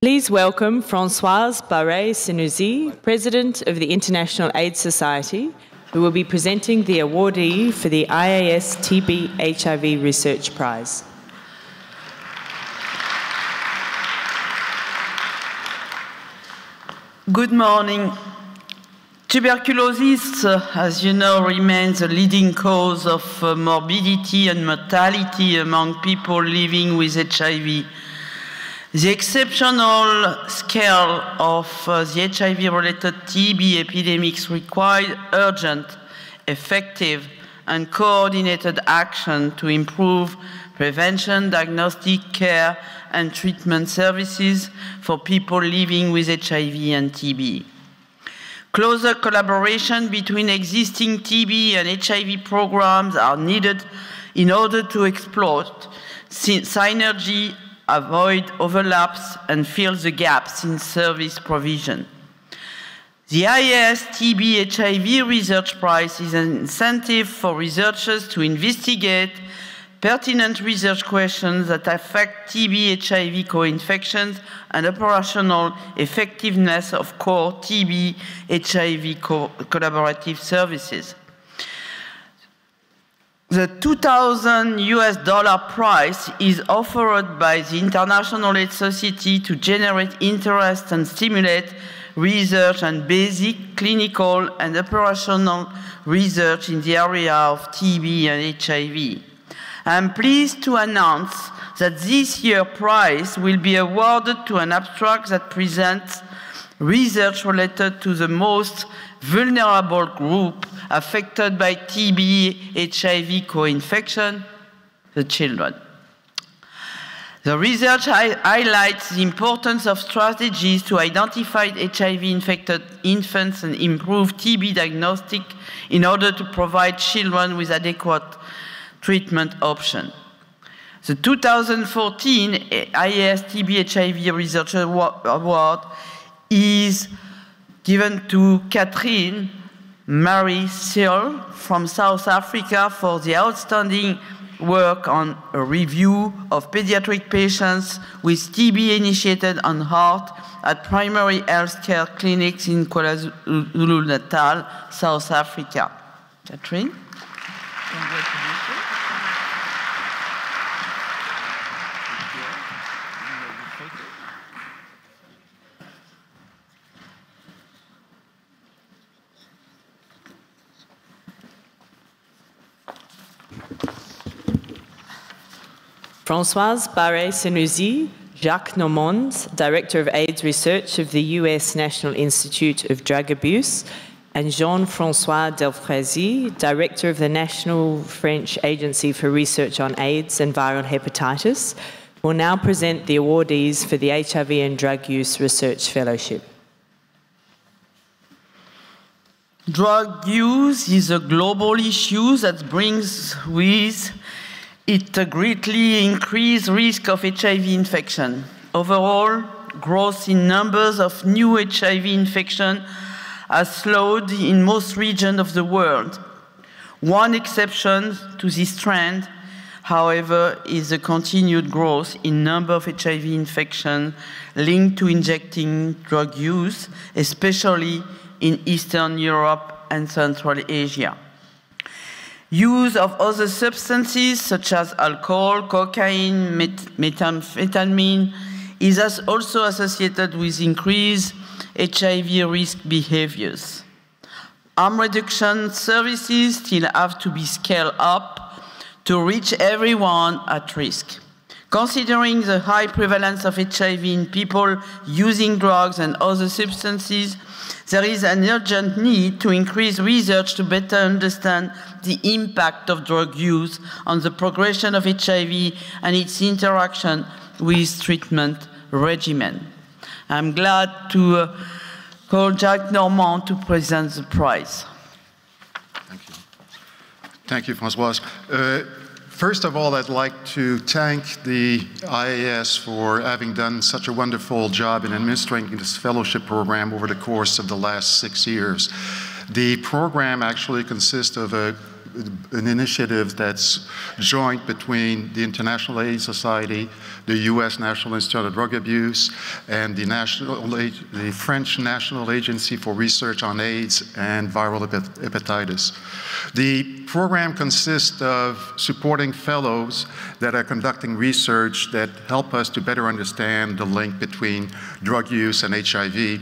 Please welcome Françoise Barré-Senoussi, President of the International AIDS Society, who will be presenting the awardee for the IAS TB HIV Research Prize. Good morning. Tuberculosis, as you know, remains a leading cause of morbidity and mortality among people living with HIV. The exceptional scale of the HIV-related TB epidemics required urgent, effective, and coordinated action to improve prevention, diagnostic, care, and treatment services for people living with HIV and TB. Closer collaboration between existing TB and HIV programs are needed in order to exploit synergy, avoid overlaps, and fill the gaps in service provision. The IAS TB HIV Research Prize is an incentive for researchers to investigate pertinent research questions that affect TB HIV co-infections and operational effectiveness of core TB HIV collaborative services. The $2,000 prize is offered by the International AIDS Society to generate interest and stimulate research and basic clinical and operational research in the area of TB and HIV. I am pleased to announce that this year's prize will be awarded to an abstract that presents research related to the most vulnerable group affected by TB HIV co-infection, the children. The research highlights the importance of strategies to identify HIV-infected infants and improve TB diagnostic in order to provide children with adequate treatment options. The 2014 IAS TB HIV Research Award is given to Catherine Marie Searle from South Africa for the outstanding work on a review of pediatric patients with TB initiated on heart at primary healthcare clinics in KwaZulu-Natal, South Africa. Catherine, congratulations. Françoise Barré-Senoussi, Jacques Normand, Director of AIDS Research of the US National Institute of Drug Abuse, and Jean-François Delfraisy, Director of the National French Agency for Research on AIDS and Viral Hepatitis, will now present the awardees for the HIV and Drug Use Research Fellowship. Drug use is a global issue that brings with it a greatly increased risk of HIV infection. Overall, growth in numbers of new HIV infections has slowed in most regions of the world. One exception to this trend, however, is the continued growth in number of HIV infections linked to injecting drug use, especially in Eastern Europe and Central Asia. Use of other substances such as alcohol, cocaine, methamphetamine is also associated with increased HIV risk behaviors. Harm reduction services still have to be scaled up to reach everyone at risk. Considering the high prevalence of HIV in people using drugs and other substances, there is an urgent need to increase research to better understand the impact of drug use on the progression of HIV and its interaction with treatment regimen. I'm glad to call Jacques Normand to present the prize. Thank you. Thank you, Françoise. First of all, I'd like to thank the IAS for having done such a wonderful job in administering this fellowship program over the course of the last 6 years. The program actually consists of a an initiative that's joint between the International AIDS Society, the U.S. National Institute of Drug Abuse, and the French National Agency for Research on AIDS and Viral Hepatitis. The program consists of supporting fellows that are conducting research that help us to better understand the link between drug use and HIV.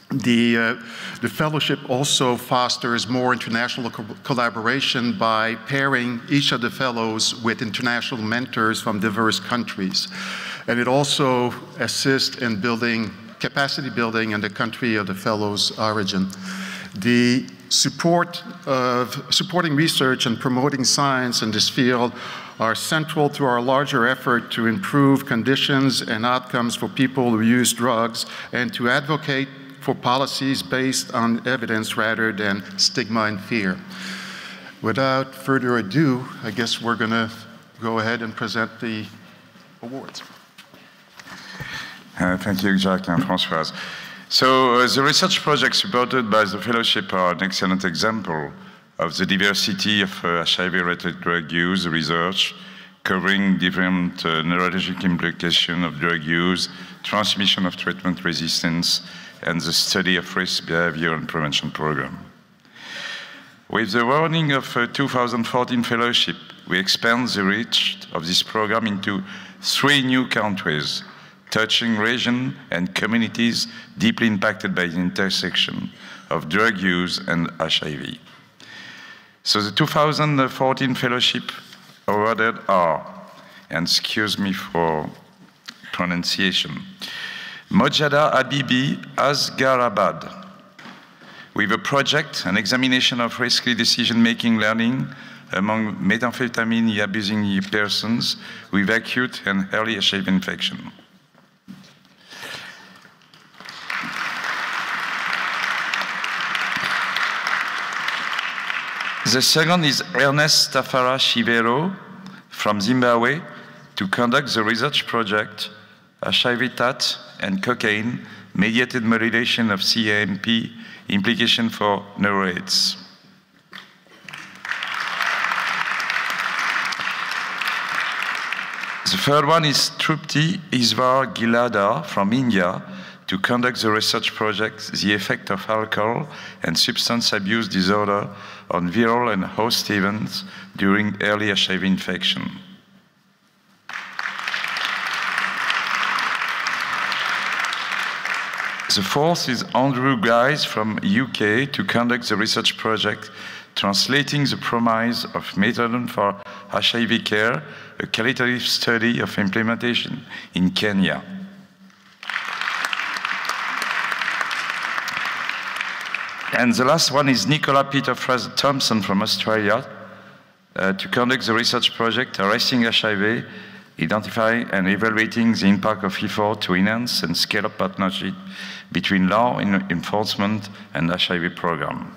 The fellowship also fosters more international collaboration by pairing each of the fellows with international mentors from diverse countries. And it also assists in capacity building in the country of the fellow's origin. The supporting research and promoting science in this field are central to our larger effort to improve conditions and outcomes for people who use drugs and to advocate for policies based on evidence rather than stigma and fear. Without further ado, I guess we're going to go ahead and present the awards. Thank you, Jacques and Françoise. So the research projects supported by the fellowship are an excellent example of the diversity of HIV-related drug use research, covering different neurologic implications of drug use, transmission of treatment resistance, and the study of risk behavior and prevention program. With the running of 2014 fellowship, we expand the reach of this program into 3 new countries, touching regions and communities deeply impacted by the intersection of drug use and HIV. So the 2014 fellowship awarded are, and excuse me for pronunciation, Mojada Habibi Asgharabad, with a project, an examination of risky decision-making learning among methamphetamine-abusing persons with acute and early HIV infection. The second is Ernest Tafara Shivero from Zimbabwe to conduct the research project HIV-TAT and cocaine mediated modulation of CAMP implication for neuroaids. The third one is Trupti Iswar Gilada from India to conduct the research project The Effect of Alcohol and Substance Abuse Disorder on Viral and Host Events during Early HIV Infection. The fourth is Andrew Guys from UK to conduct the research project Translating the Promise of Methadone for HIV Care, a qualitative study of implementation in Kenya. And the last one is Nicola Peter Fraser Thompson from Australia to conduct the research project Arresting HIV, identifying and evaluating the impact of effort to enhance and scale up partnership between law enforcement and HIV program.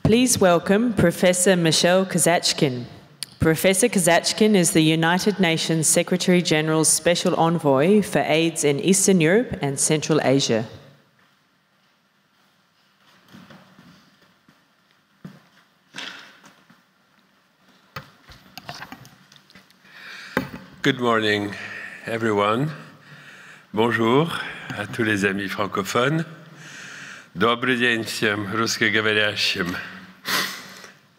Please welcome Professor Michel Kazatchkin. Professor Kazatchkin is the United Nations Secretary-General's Special Envoy for AIDS in Eastern Europe and Central Asia. Good morning, everyone. Bonjour à tous les amis francophones. Добрый день всем русскоговорящим.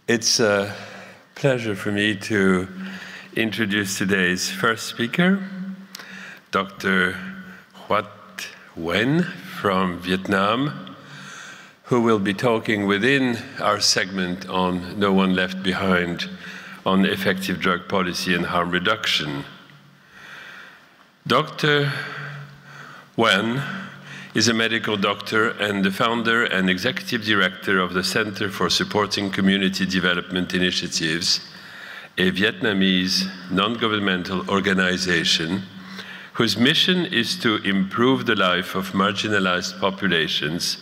It's a pleasure for me to introduce today's first speaker, Dr. Huat Nguyen from Vietnam, who will be talking within our segment on No One Left Behind on effective drug policy and harm reduction. Dr. Nguyen is a medical doctor and the founder and executive director of the Center for Supporting Community Development Initiatives, a Vietnamese non-governmental organization whose mission is to improve the life of marginalized populations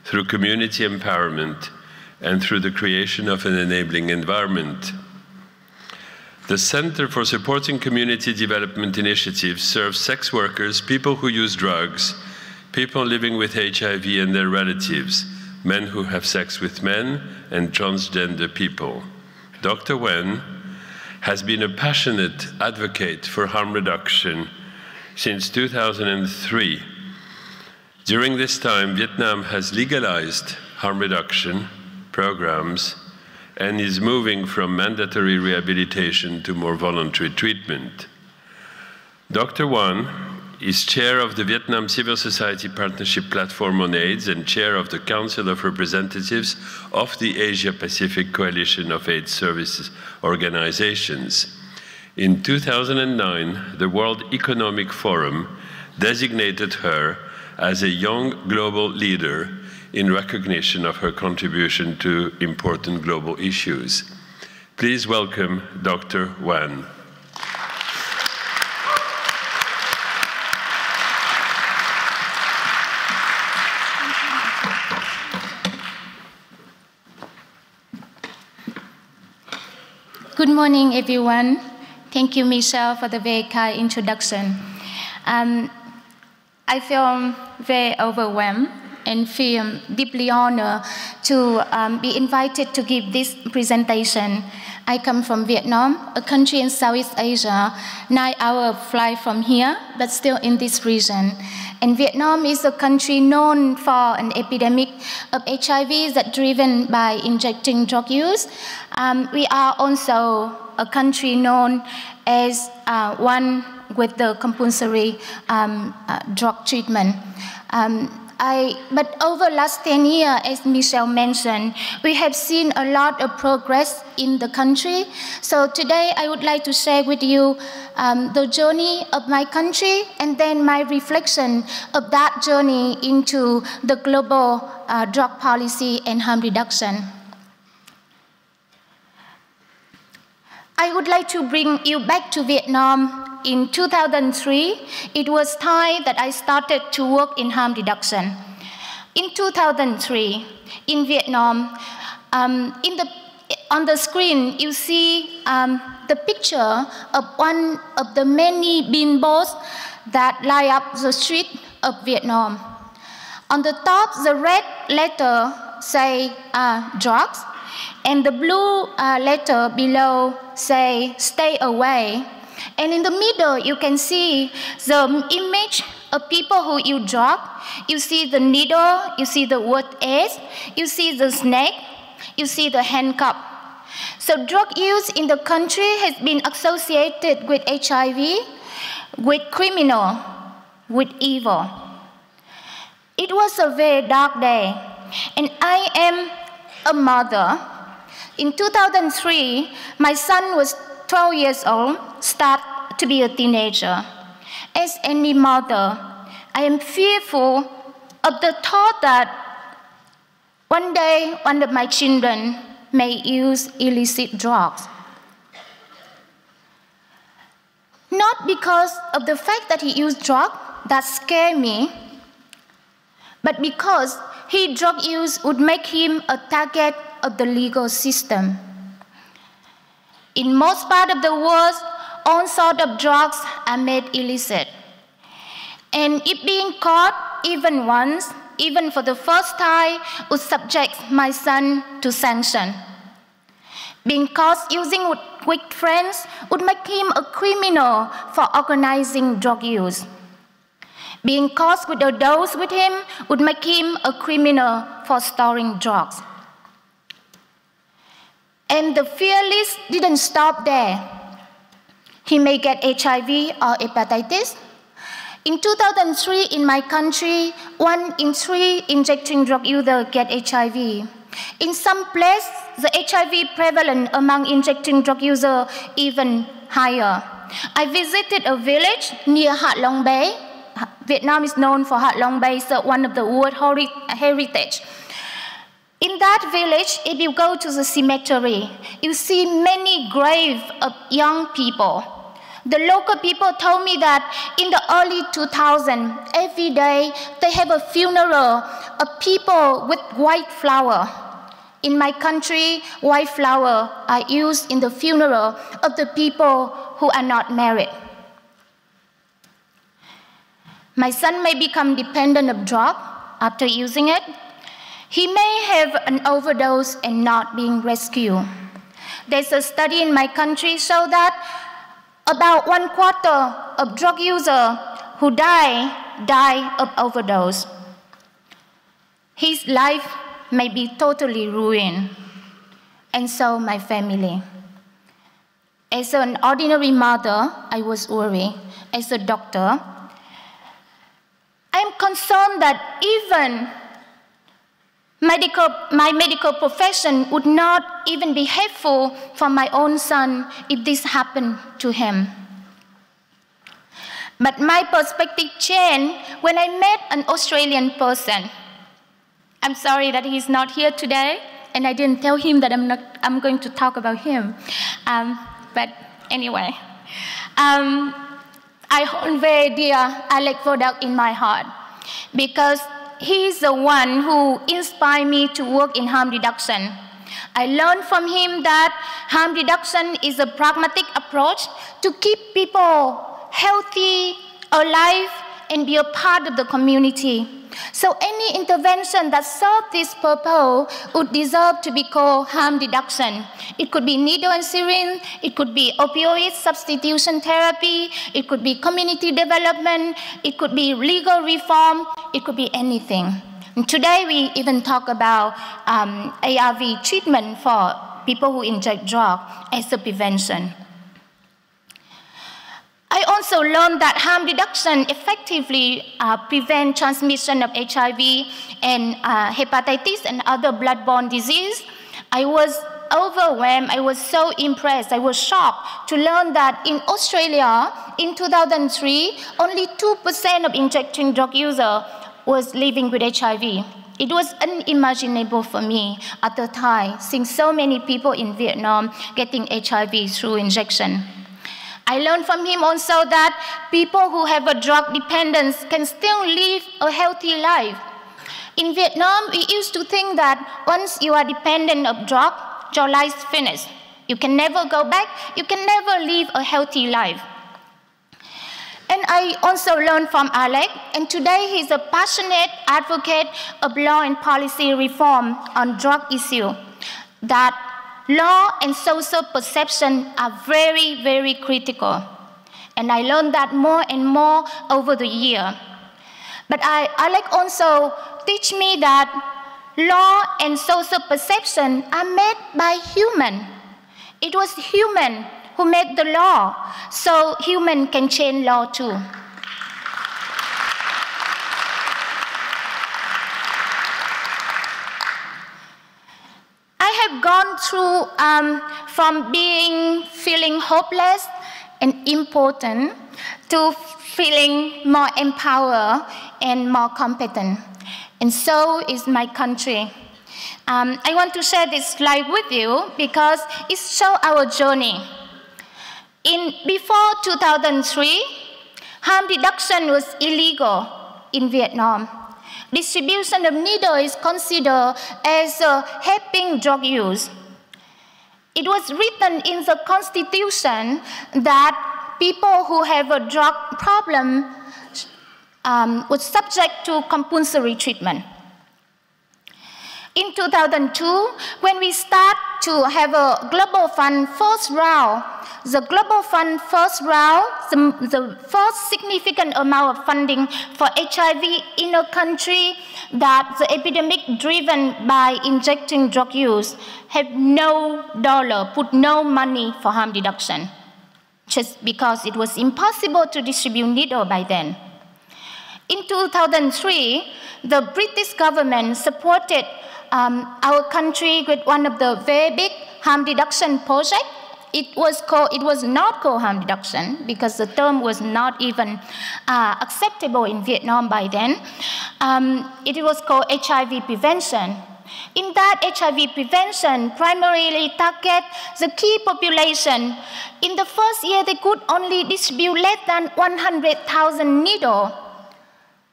through community empowerment and through the creation of an enabling environment. The Center for Supporting Community Development Initiatives serves sex workers, people who use drugs, people living with HIV and their relatives, men who have sex with men, and transgender people. Dr. Nguyen has been a passionate advocate for harm reduction since 2003. During this time, Vietnam has legalized harm reduction programs and is moving from mandatory rehabilitation to more voluntary treatment. Dr. Nguyen is chair of the Vietnam Civil Society Partnership Platform on AIDS and chair of the Council of Representatives of the Asia-Pacific Coalition of AIDS Services Organizations. In 2009, the World Economic Forum designated her as a young global leader in recognition of her contribution to important global issues. Please welcome Dr. Nguyen. Good morning, everyone. Thank you, Michelle, for the very kind introduction. I feel very overwhelmed and feel deeply honored to be invited to give this presentation. I come from Vietnam, a country in Southeast Asia, 9-hour flight from here, but still in this region. And Vietnam is a country known for an epidemic of HIV that's driven by injecting drug use. We are also a country known as one with the compulsory drug treatment. But over the last 10 years, as Michelle mentioned, we have seen a lot of progress in the country. So today I would like to share with you the journey of my country and then my reflection of that journey into the global drug policy and harm reduction. I would like to bring you back to Vietnam. In 2003, it was time that I started to work in harm reduction. In 2003, in Vietnam, on the screen, you see the picture of one of the many billboards that line up the street of Vietnam. On the top, the red letter say drugs, and the blue letter below say stay away. And in the middle, you can see the image of people who use drugs. You see the needle, you see the word AIDS, you see the snake, you see the handcuff. So drug use in the country has been associated with HIV, with criminal, with evil. It was a very dark day, and I am a mother. In 2003, my son was 12 years old, start to be a teenager. As any mother, I am fearful of the thought that one day one of my children may use illicit drugs. Not because of the fact that he used drugs, that scared me, but because his drug use would make him a target of the legal system. In most parts of the world, all sorts of drugs are made illicit. And if being caught even once, even for the first time, would subject my son to sanction. Being caught using with friends would make him a criminal for organizing drug use. Being caught with a dose with him would make him a criminal for storing drugs. And the fear list didn't stop there. He may get HIV or hepatitis. In 2003, in my country, 1 in 3 injecting drug users get HIV. In some places, the HIV prevalence among injecting drug users even higher. I visited a village near Hat Long Bay. Vietnam is known for Hat Long Bay, so one of the World Heritage. In that village, if you go to the cemetery, you see many graves of young people. The local people told me that in the early 2000s, every day they have a funeral of people with white flower. In my country, white flower are used in the funeral of the people who are not married. My son may become dependent of drug after using it. He may have an overdose and not being rescued. There's a study in my country show that about 1/4 of drug users who die of overdose. His life may be totally ruined, and so my family. As an ordinary mother, I was worried. As a doctor, I'm concerned that even my medical profession would not even be helpful for my own son if this happened to him. But my perspective changed when I met an Australian person. I'm sorry that he's not here today, and I didn't tell him that I'm going to talk about him. But anyway, I hold very dear Alex Vodak in my heart because he's the one who inspired me to work in harm reduction. I learned from him that harm reduction is a pragmatic approach to keep people healthy, alive, and be a part of the community. So any intervention that serves this purpose would deserve to be called harm reduction. It could be needle and syringe, it could be opioid substitution therapy, it could be community development, it could be legal reform, it could be anything. And today we even talk about ARV treatment for people who inject drugs as a prevention. I also learned that harm reduction effectively prevents transmission of HIV and hepatitis and other bloodborne disease. I was overwhelmed, I was so impressed, I was shocked to learn that in Australia, in 2003, only 2% of injecting drug users was living with HIV. It was unimaginable for me at the time, seeing so many people in Vietnam getting HIV through injection. I learned from him also that people who have a drug dependence can still live a healthy life. In Vietnam, we used to think that once you are dependent of drug, your life is finished. You can never go back, you can never live a healthy life. And I also learned from Alex, and today he's a passionate advocate of law and policy reform on drug issue, that law and social perception are very, very critical. And I learned that more and more over the year. But Alex also teach me that law and social perception are made by human. It was human who made the law, so human can change law too. I have gone through from feeling hopeless and important to feeling more empowered and more competent. And so is my country. I want to share this slide with you because it shows our journey. Before 2003, harm reduction was illegal in Vietnam. Distribution of needle is considered as helping drug use. It was written in the Constitution that people who have a drug problem were subject to compulsory treatment. In 2002, when we start to have a Global Fund first round, the Global Fund first round, the first significant amount of funding for HIV in a country that the epidemic driven by injecting drug use have no dollar, put no money for harm reduction, just because it was impossible to distribute needle by then. In 2003, the British government supported our country with one of the very big harm reduction projects. It was not called harm reduction because the term was not even acceptable in Vietnam by then. It was called HIV prevention. In that HIV prevention primarily target the key population. In the first year, they could only distribute less than 100,000 needles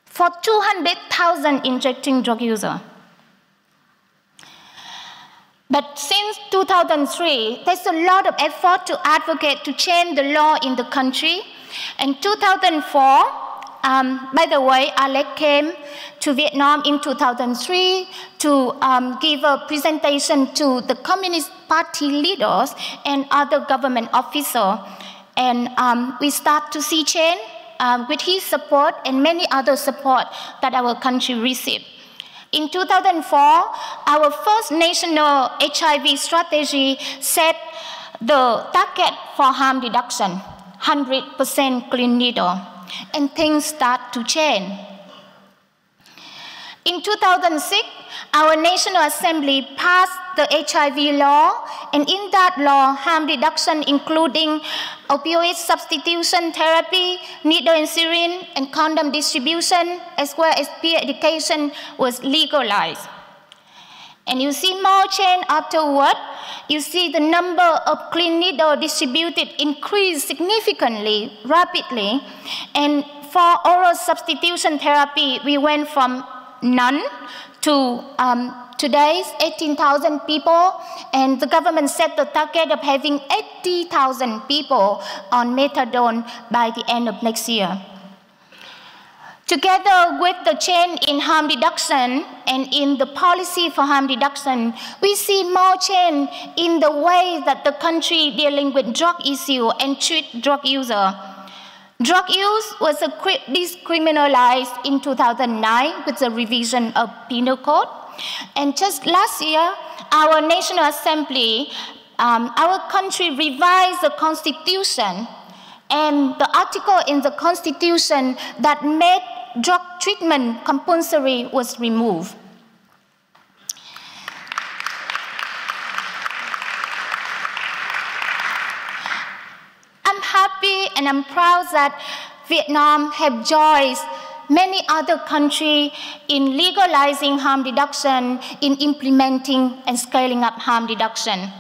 for 200,000 injecting drug users. But since 2003, there's a lot of effort to advocate to change the law in the country. In 2004, by the way, Alex came to Vietnam in 2003 to give a presentation to the Communist Party leaders and other government officials. And we start to see change with his support and many other support that our country received. In 2004, our first national HIV strategy set the target for harm reduction, 100% clean needle, and things start to change. In 2006, our National Assembly passed the HIV law, and in that law, harm reduction including opioid substitution therapy, needle and syringe, and condom distribution, as well as peer education was legalized. And you see more change afterward. You see the number of clean needle distributed increase significantly, rapidly. And for oral substitution therapy, we went from none to today's 18,000 people, and the government set the target of having 80,000 people on methadone by the end of next year. Together with the change in harm reduction and in the policy for harm reduction, we see more change in the way that the country dealing with drug issue and treat drug user. Drug use was decriminalized in 2009 with the revision of Penal Code. And just last year, our National Assembly, our country revised the Constitution, and the article in the Constitution that made drug treatment compulsory was removed. I'm happy and I'm proud that Vietnam have joined many other countries in legalizing harm reduction, in implementing and scaling up harm reduction.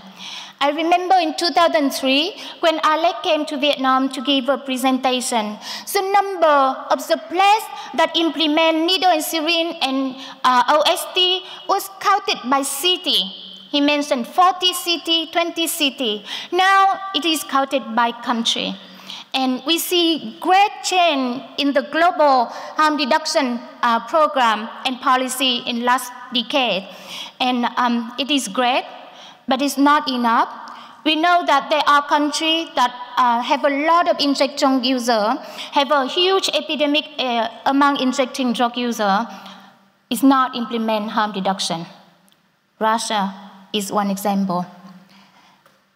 I remember in 2003, when Alex came to Vietnam to give a presentation, the number of the places that implement needle and syringe and OST was counted by city. He mentioned 40 cities, 20 cities. Now it is counted by country. And we see great change in the global harm reduction program and policy in last decade. And it is great, but it's not enough. We know that there are countries that have a lot of injection users, have a huge epidemic among injecting drug users, is not implement harm reduction. Russia is one example.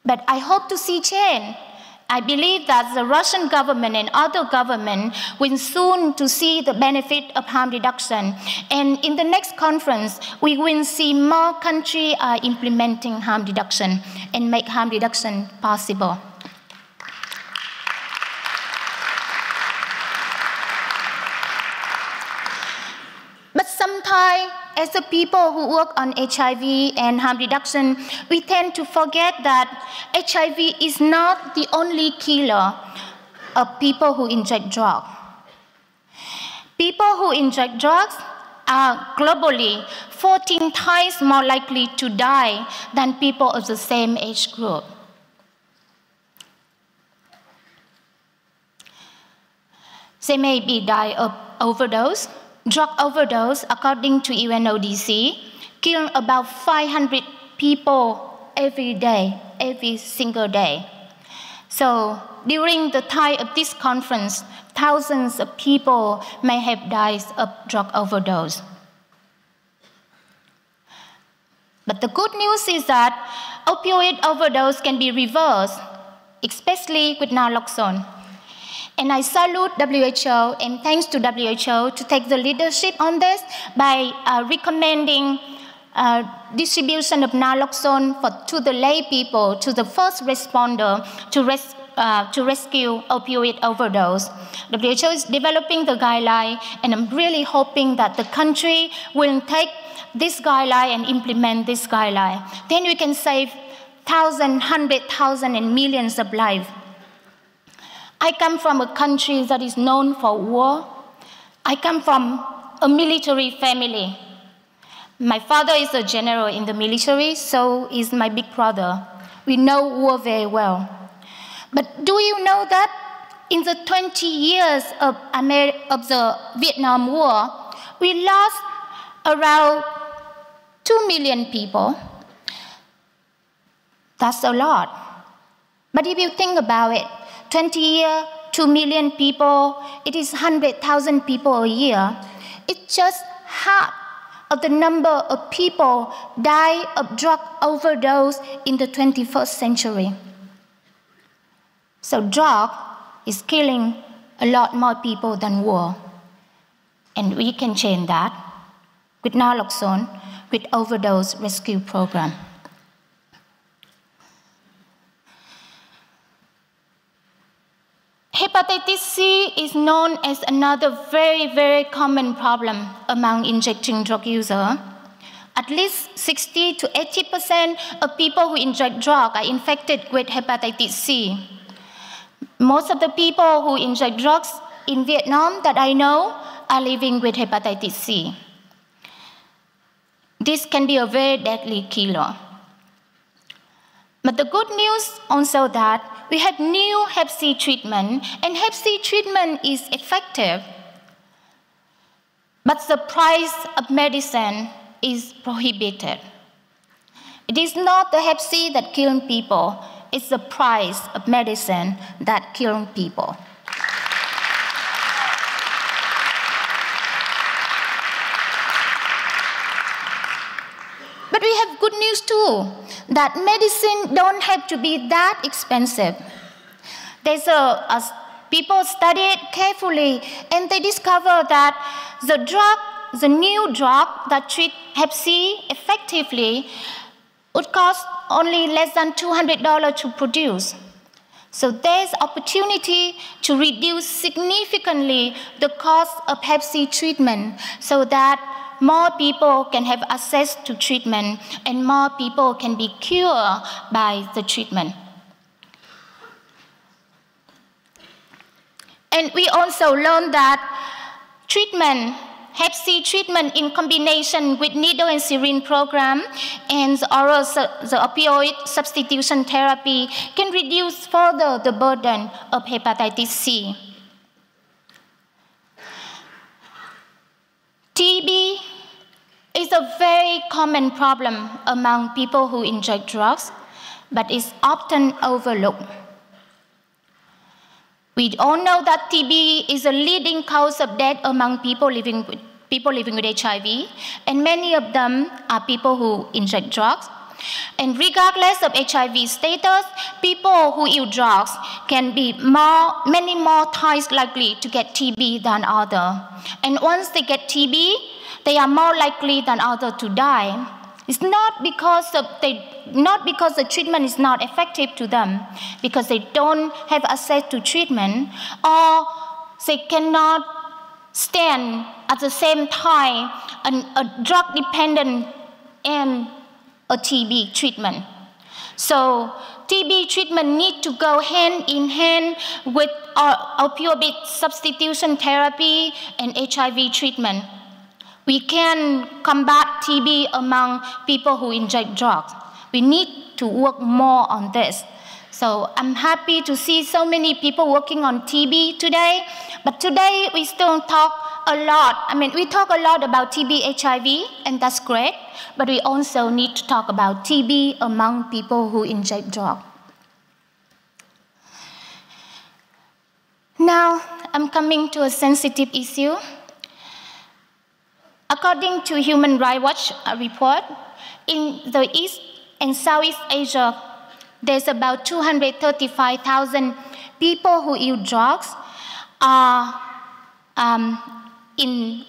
But I hope to see change. I believe that the Russian government and other governments will soon to see the benefit of harm reduction. And in the next conference, we will see more countries implementing harm reduction and make harm reduction possible. But sometimes, as the people who work on HIV and harm reduction, we tend to forget that HIV is not the only killer of people who inject drugs. People who inject drugs are globally 14 times more likely to die than people of the same age group. They may be die of overdose. Drug overdose, according to UNODC, killing about 500 people every day, every single day. So during the time of this conference, thousands of people may have died of drug overdose. But the good news is that opioid overdose can be reversed, especially with naloxone. And I salute WHO and thanks to WHO to take the leadership on this by recommending distribution of naloxone to the lay people, to the first responder to rescue opioid overdose. WHO is developing the guideline, and I'm really hoping that the country will take this guideline and implement this guideline. Then we can save thousands, 100,000, and millions of lives. I come from a country that is known for war. I come from a military family. My father is a general in the military, so is my big brother. We know war very well. But do you know that in the 20 years of the Vietnam War, we lost around 2 million people? That's a lot. But if you think about it, 20 years, 2 million people, it is 100,000 people a year. It's just half of the number of people die of drug overdose in the 21st century. So drug is killing a lot more people than war. And we can change that with naloxone, with overdose rescue program. Hepatitis C is known as another very, very common problem among injecting drug users. At least 60 to 80% of people who inject drug are infected with hepatitis C. Most of the people who inject drugs in Vietnam that I know are living with hepatitis C. This can be a very deadly killer. But the good news also that we have new Hep C treatment, and Hep C treatment is effective. But the price of medicine is prohibited. It is not the Hep C that kills people, it's the price of medicine that kills people. But we have good news too, that medicine don't have to be that expensive. People study it carefully, and they discover that the new drug that treats Hep C effectively would cost only less than $200 to produce. So there's opportunity to reduce significantly the cost of Hep C treatment so that more people can have access to treatment and more people can be cured by the treatment. And we also learned that Hep C treatment in combination with needle and syringe program and the opioid substitution therapy can reduce further the burden of hepatitis C. TB is a very common problem among people who inject drugs, but is often overlooked. We all know that TB is a leading cause of death among people living with HIV, and many of them are people who inject drugs. And regardless of HIV status, people who use drugs can be many more times likely to get TB than others. And once they get TB, they are more likely than others to die. It's not because the treatment is not effective to them, because they don't have access to treatment, or they cannot stand at the same time a drug dependent and a TB treatment. So TB treatment needs to go hand in hand with opioid substitution therapy and HIV treatment. We can combat TB among people who inject drugs. We need to work more on this. So I'm happy to see so many people working on TB today, but today we still talk a lot. We talk a lot about TB, HIV, and that's great, but we also need to talk about TB among people who inject drugs. Now, I'm coming to a sensitive issue. According to Human Rights Watch report, in the East and Southeast Asia, there's about 235,000 people who use drugs in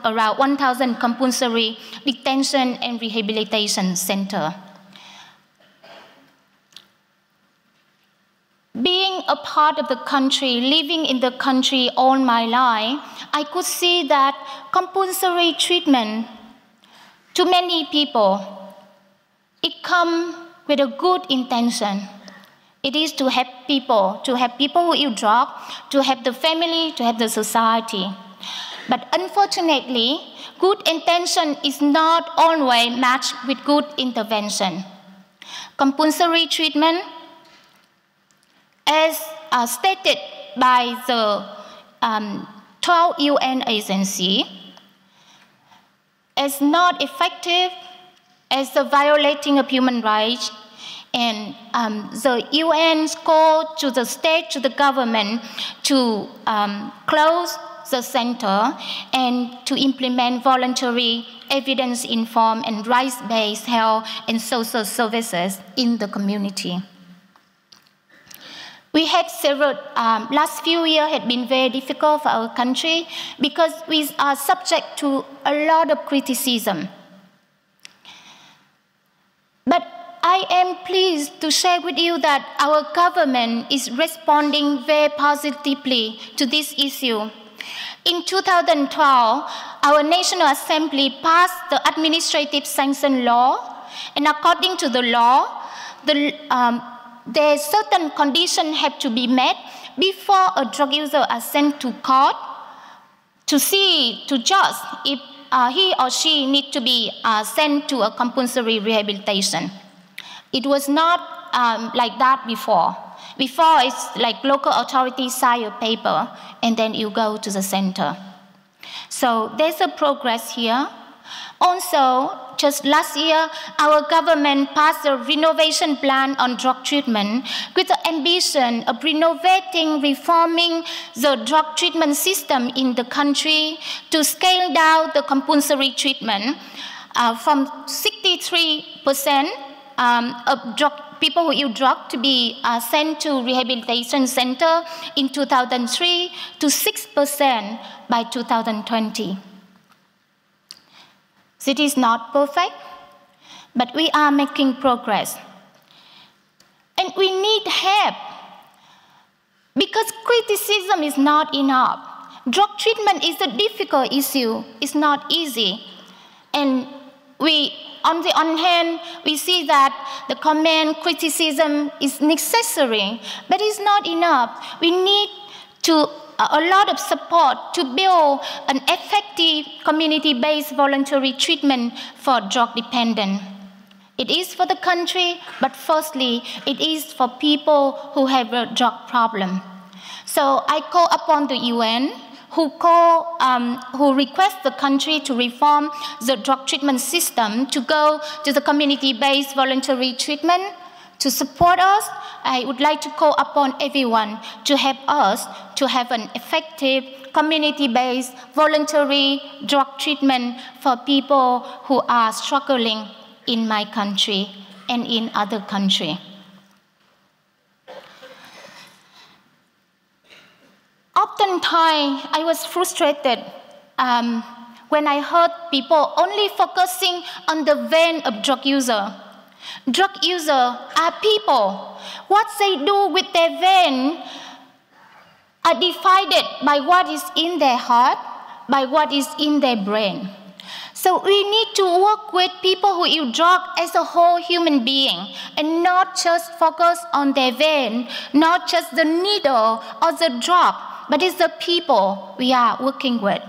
around 1,000 compulsory detention and rehabilitation centers. Being a part of the country, living in the country all my life, I could see that compulsory treatment to many people, it comes with a good intention. It is to help people who use drugs, to help the family, to help the society. But unfortunately, good intention is not always matched with good intervention. Compulsory treatment, as stated by the 12 UN agencies, is not effective as the violating of human rights, and the UN call to the state, to the government, to close the center and to implement voluntary evidence-informed and rights-based health and social services in the community. We had several, last few years had been very difficult for our country because we are subject to a lot of criticism. But I am pleased to share with you that our government is responding very positively to this issue. In 2012, our National Assembly passed the Administrative Sanction Law, and according to the law, there certain conditions have to be met before a drug user is sent to court to judge if he or she needs to be sent to a compulsory rehabilitation. It was not like that before. Before, it's like local authorities sign a paper and then you go to the center. So there's a progress here. Also, just last year, our government passed a renovation plan on drug treatment with the ambition of renovating, reforming the drug treatment system in the country to scale down the compulsory treatment from 63% of people who use drugs to be sent to rehabilitation center in 2003 to 6% by 2020. It is not perfect, but we are making progress. And we need help because criticism is not enough. Drug treatment is a difficult issue. It's not easy. And on the one hand, we see that the comment, criticism is necessary, but it's not enough. We need a lot of support to build an effective community-based voluntary treatment for drug dependent. It is for the country, but firstly, it is for people who have a drug problem. So I call upon the UN who request the country to reform the drug treatment system to go to the community-based voluntary treatment. To support us, I would like to call upon everyone to help us to have an effective community-based voluntary drug treatment for people who are struggling in my country and in other countries. Oftentimes, I was frustrated when I heard people only focusing on the vein of drug user. Drug users are people. What they do with their vein are divided by what is in their heart, by what is in their brain. So we need to work with people who use drugs as a whole human being and not just focus on their vein, not just the needle or the drug, but it's the people we are working with.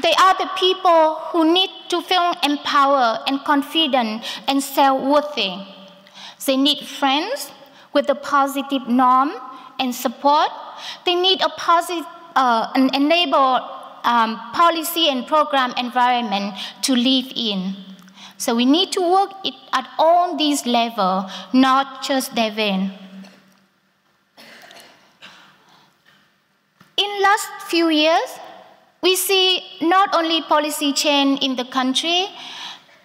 They are the people who need to feel empowered and confident and self-worthy. They need friends with a positive norm and support. They need an enable policy and program environment to live in. So we need to work it at all these levels, not just their vein. In last few years, we see not only policy change in the country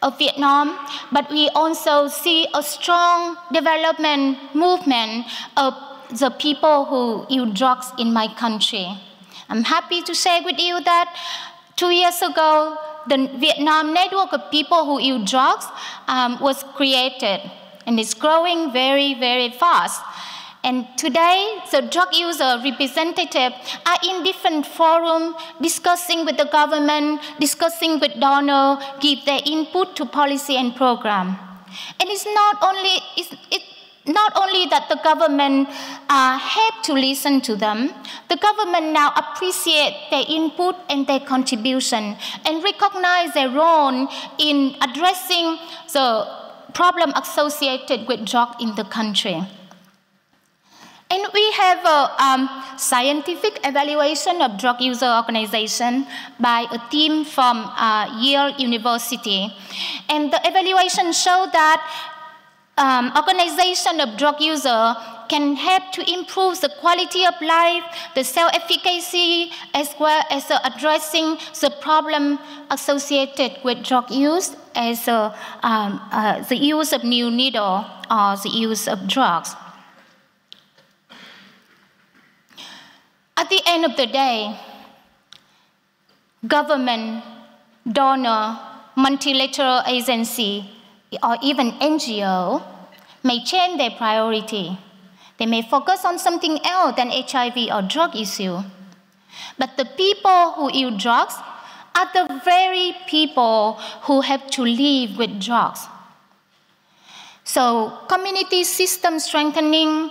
of Vietnam, but we also see a strong development movement of the people who use drugs in my country. I'm happy to share with you that 2 years ago, the Vietnam network of people who use drugs was created, and it's growing very, very fast. And today, the drug user representatives are in different forums, discussing with the government, discussing with donors, give their input to policy and program. And it's not only that the government have to listen to them, the government now appreciate their input and their contribution and recognize their role in addressing the problem associated with drug in the country. And we have a scientific evaluation of drug user organization by a team from Yale University. And the evaluation showed that organization of drug user can help to improve the quality of life, the self-efficacy, as well as addressing the problem associated with drug use as the use of new needle or the use of drugs. At the end of the day, government, donor, multilateral agency, or even NGO may change their priority. They may focus on something else than HIV or drug issue. But the people who use drugs are the very people who have to live with drugs. So community system strengthening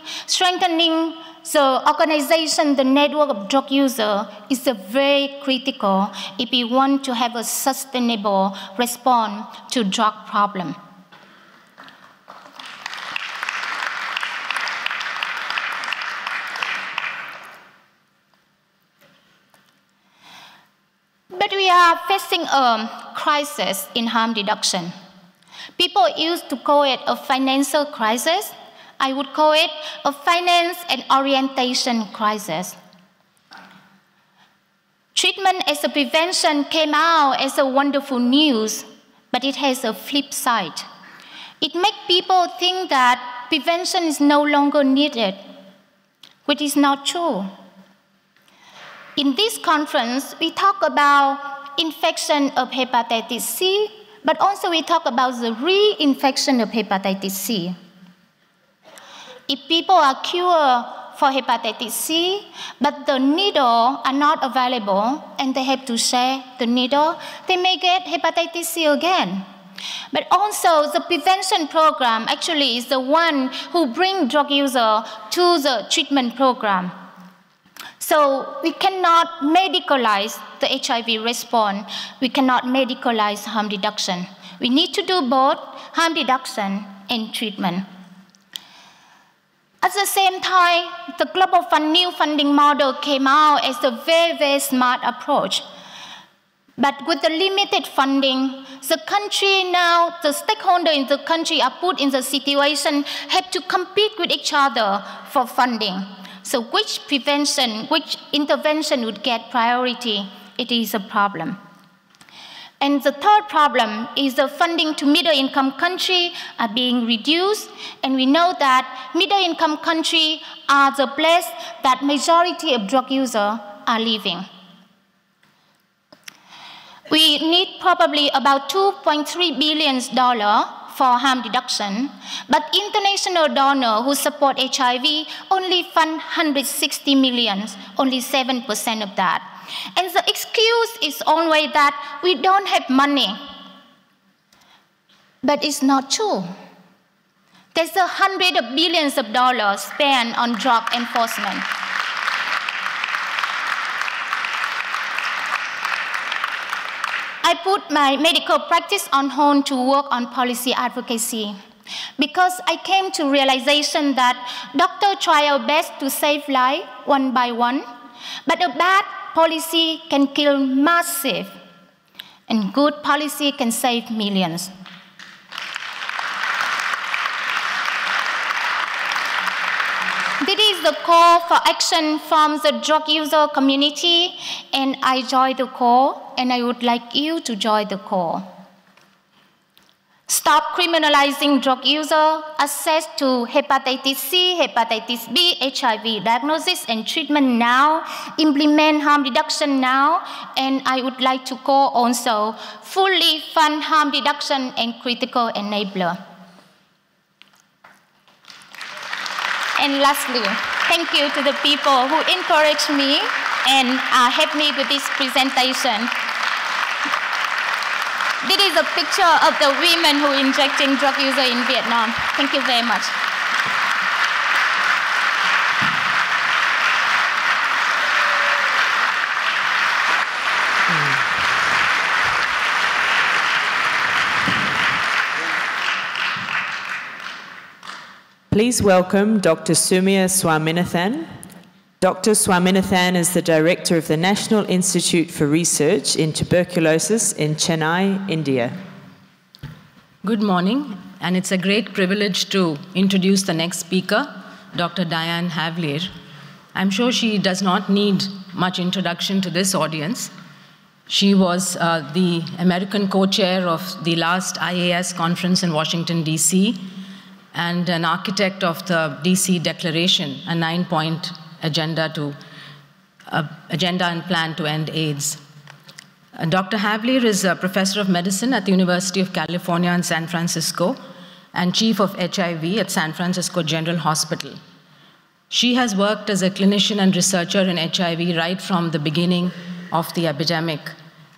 the organization, the network of drug users is very critical if we want to have a sustainable response to drug problem. But we are facing a crisis in harm reduction. People used to call it a financial crisis. I would call it a finance and orientation crisis. Treatment as a prevention came out as a wonderful news, but it has a flip side. It makes people think that prevention is no longer needed, which is not true. In this conference, we talk about infection of hepatitis C, but also we talk about the reinfection of hepatitis C. If people are cured for hepatitis C, but the needle are not available and they have to share the needle, they may get hepatitis C again. But also the prevention program actually is the one who brings drug user to the treatment program. So we cannot medicalize the HIV response. We cannot medicalize harm reduction. We need to do both harm reduction and treatment. At the same time, the global new funding model came out as a very, very smart approach. But with the limited funding, the country now, the stakeholders in the country are put in the situation, have to compete with each other for funding. So which prevention, which intervention would get priority, it is a problem. And the third problem is the funding to middle-income countries are being reduced, and we know that middle-income countries are the place that majority of drug users are living. We need probably about $2.3 billion for harm reduction, but international donors who support HIV only fund 160 million, only 7% of that. And the excuse is always that we don't have money. But it's not true. There's hundreds of billions of dollars spent on drug enforcement. I put my medical practice on hold to work on policy advocacy. because I came to realization that doctors try our best to save life one by one, but a bad policy can kill massive, and good policy can save millions. This is the call for action from the drug user community, and I joined the call, and I would like you to join the call. Stop criminalizing drug user, access to hepatitis C, hepatitis B, HIV diagnosis and treatment now, implement harm reduction now, and I would like to call also fully fund harm reduction and critical enabler. And lastly, thank you to the people who encouraged me and helped me with this presentation. This is a picture of the women who injecting drug user in Vietnam. Thank you very much. Please welcome Dr. Soumya Swaminathan. Dr. Swaminathan is the director of the National Institute for Research in Tuberculosis in Chennai, India. Good morning, and it's a great privilege to introduce the next speaker, Dr. Diane Havlir. I'm sure she does not need much introduction to this audience. She was the American co-chair of the last IAS conference in Washington, D.C., and an architect of the D.C. Declaration, a 9-point agenda and plan to end AIDS. Dr. Havlir is a professor of medicine at the University of California in San Francisco and chief of HIV at San Francisco General Hospital. She has worked as a clinician and researcher in HIV right from the beginning of the epidemic.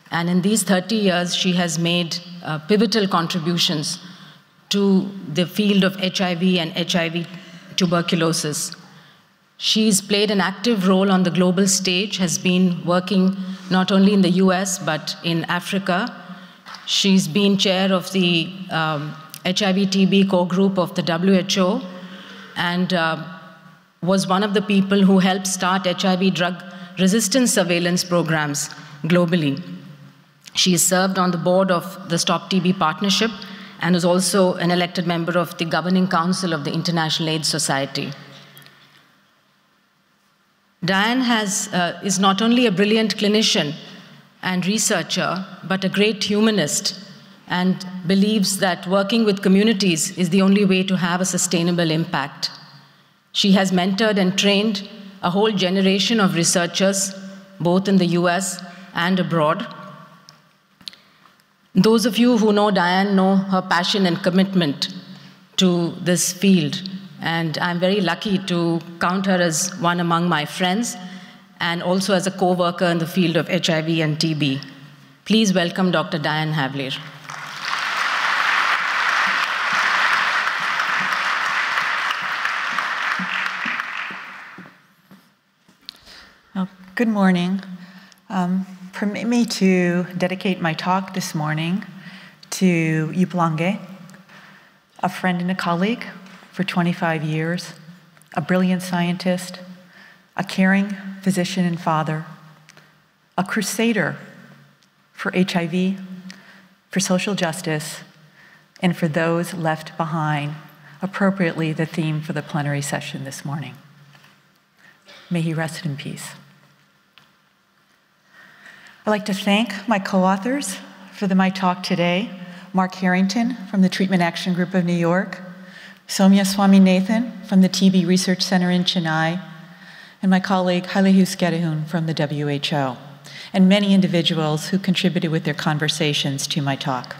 And in these 30 years, she has made pivotal contributions to the field of HIV and HIV tuberculosis. She's played an active role on the global stage, has been working not only in the US, but in Africa. She's been chair of the HIV TB core group of the WHO, and was one of the people who helped start HIV drug resistance surveillance programs globally. She is served on the board of the Stop TB Partnership and is also an elected member of the Governing Council of the International AIDS Society. Diane is not only a brilliant clinician and researcher, but a great humanist, and believes that working with communities is the only way to have a sustainable impact. She has mentored and trained a whole generation of researchers, both in the US and abroad. Those of you who know Diane know her passion and commitment to this field, and I'm very lucky to count her as one among my friends and also as a co-worker in the field of HIV and TB. Please welcome Dr. Diane Havlir. Well, good morning. Permit me to dedicate my talk this morning to Yuplange, a friend and a colleague for 25 years, a brilliant scientist, a caring physician and father, a crusader for HIV, for social justice, and for those left behind, appropriately the theme for the plenary session this morning. May he rest in peace. I'd like to thank my co-authors for my talk today, Mark Harrington from the Treatment Action Group of New York, Soumya Swaminathan from the TB Research Center in Chennai, and my colleague Haile Huskerehun from the WHO, and many individuals who contributed with their conversations to my talk.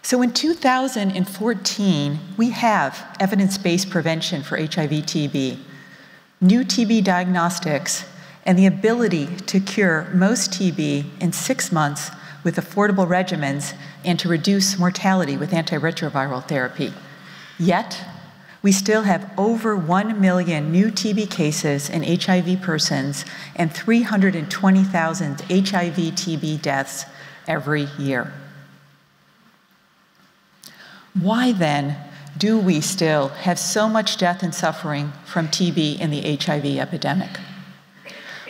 So in 2014, we have evidence-based prevention for HIV-TB, new TB diagnostics, and the ability to cure most TB in 6 months with affordable regimens and to reduce mortality with antiretroviral therapy. Yet, we still have over 1 million new TB cases in HIV persons and 320,000 HIV-TB deaths every year. Why then do we still have so much death and suffering from TB in the HIV epidemic?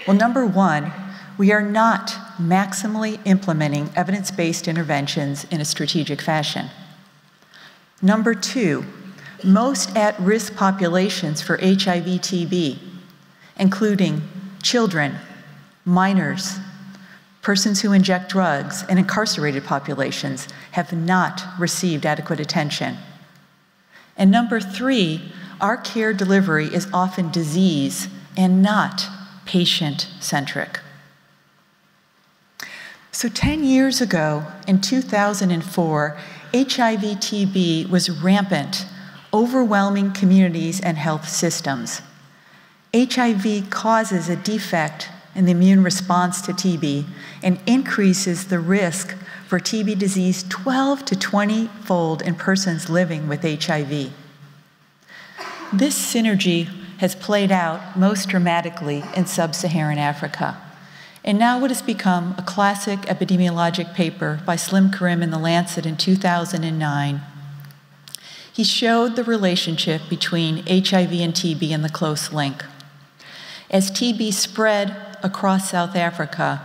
Well, number one, we are not maximally implementing evidence-based interventions in a strategic fashion. Number two, most at-risk populations for HIV-TB, including children, minors, persons who inject drugs, and incarcerated populations, have not received adequate attention. And number three, our care delivery is often disease and not patient-centric. So 10 years ago, in 2004, HIV-TB was rampant, overwhelming communities and health systems. HIV causes a defect in the immune response to TB and increases the risk for TB disease 12 to 20-fold in persons living with HIV. This synergy has played out most dramatically in sub-Saharan Africa. And now what has become a classic epidemiologic paper by Slim Karim in The Lancet in 2009, he showed the relationship between HIV and TB and the close link. As TB spread across South Africa,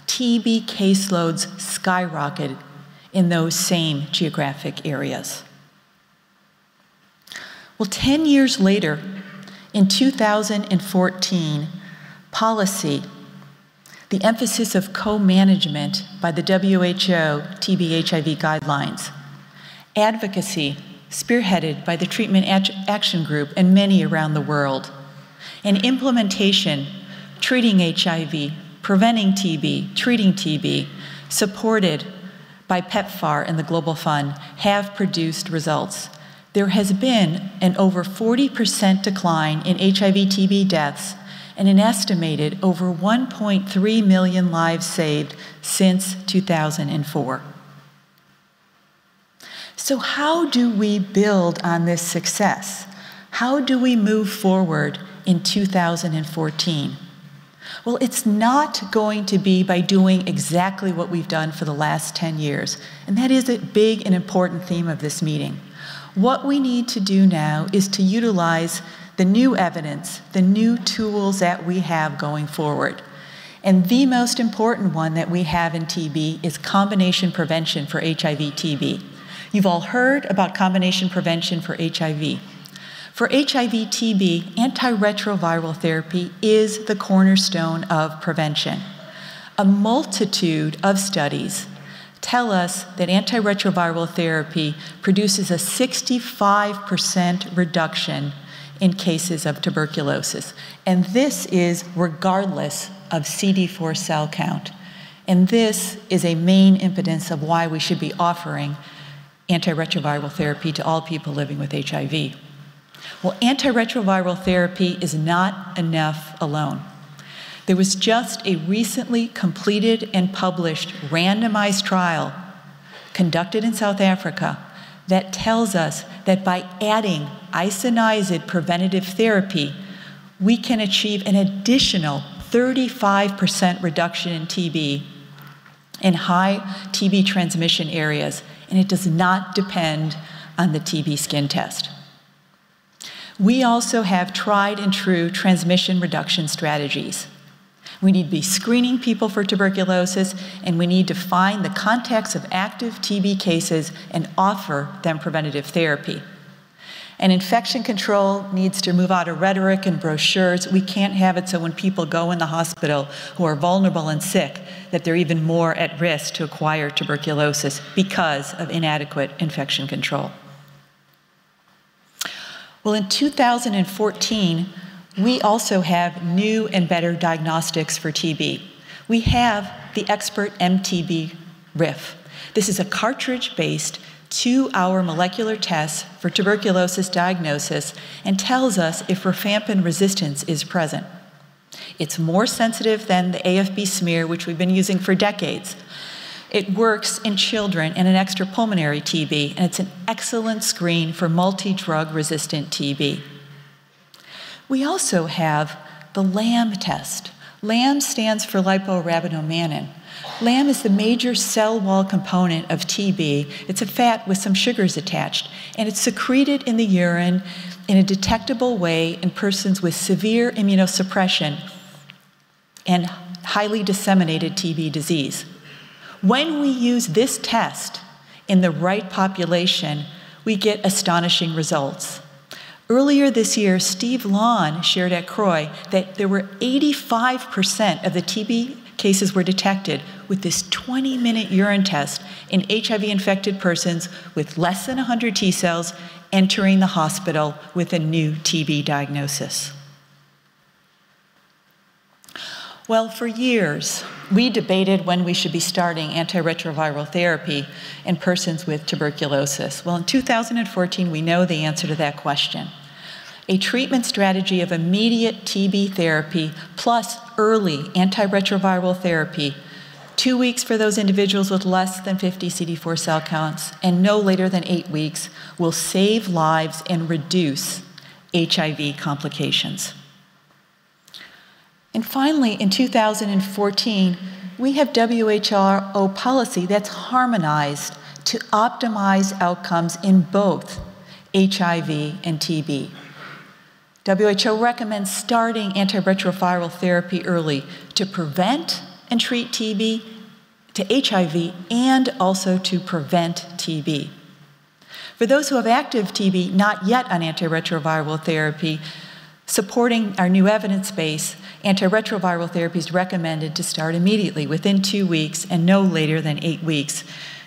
TB caseloads skyrocketed in those same geographic areas. Well, 10 years later, in 2014, policy, the emphasis of co-management by the WHO TB/HIV guidelines, advocacy spearheaded by the Treatment Action Group and many around the world, and implementation treating HIV, preventing TB, treating TB, supported by PEPFAR and the Global Fund, have produced results. There has been an over 40% decline in HIV-TB deaths and an estimated over 1.3 million lives saved since 2004. So how do we build on this success? How do we move forward in 2014? Well, it's not going to be by doing exactly what we've done for the last 10 years, and that is a big and important theme of this meeting. What we need to do now is to utilize the new evidence, the new tools that we have going forward. And the most important one that we have in TB is combination prevention for HIV-TB. You've all heard about combination prevention for HIV. For HIV-TB, antiretroviral therapy is the cornerstone of prevention. A multitude of studies tell us that antiretroviral therapy produces a 65% reduction in cases of tuberculosis. And this is regardless of CD4 cell count. And this is a main impedance of why we should be offering antiretroviral therapy to all people living with HIV. Well, antiretroviral therapy is not enough alone. There was just a recently completed and published randomized trial conducted in South Africa that tells us that by adding isoniazid preventative therapy, we can achieve an additional 35% reduction in TB in high TB transmission areas, and it does not depend on the TB skin test. We also have tried and true transmission reduction strategies. We need to be screening people for tuberculosis, and we need to find the contacts of active TB cases and offer them preventative therapy. And infection control needs to move out of rhetoric and brochures. We can't have it so when people go in the hospital who are vulnerable and sick, that they're even more at risk to acquire tuberculosis because of inadequate infection control. Well, in 2014, we also have new and better diagnostics for TB. We have the Expert MTB RIF. This is a cartridge-based 2-hour molecular test for tuberculosis diagnosis and tells us if rifampin resistance is present. It's more sensitive than the AFB smear, which we've been using for decades. It works in children and in extrapulmonary TB, and it's an excellent screen for multi-drug resistant TB. We also have the LAM test. LAM stands for lipoarabinomannan. Lamb is the major cell wall component of TB. It's a fat with some sugars attached, and it's secreted in the urine in a detectable way in persons with severe immunosuppression and highly disseminated TB disease. When we use this test in the right population, we get astonishing results. Earlier this year, Steve Lawn shared at CROI that there were 85% of the TB cases were detected with this 20-minute urine test in HIV-infected persons with less than 100 T cells entering the hospital with a new TB diagnosis. Well, for years, we debated when we should be starting antiretroviral therapy in persons with tuberculosis. Well, in 2014, we know the answer to that question. A treatment strategy of immediate TB therapy plus early antiretroviral therapy, 2 weeks for those individuals with less than 50 CD4 cell counts and no later than 8 weeks, will save lives and reduce HIV complications. And finally, in 2014, we have WHO policy that's harmonized to optimize outcomes in both HIV and TB. WHO recommends starting antiretroviral therapy early to prevent and treat TB, to HIV, and also to prevent TB. For those who have active TB not yet on antiretroviral therapy, supporting our new evidence base, antiretroviral therapy is recommended to start immediately within 2 weeks and no later than 8 weeks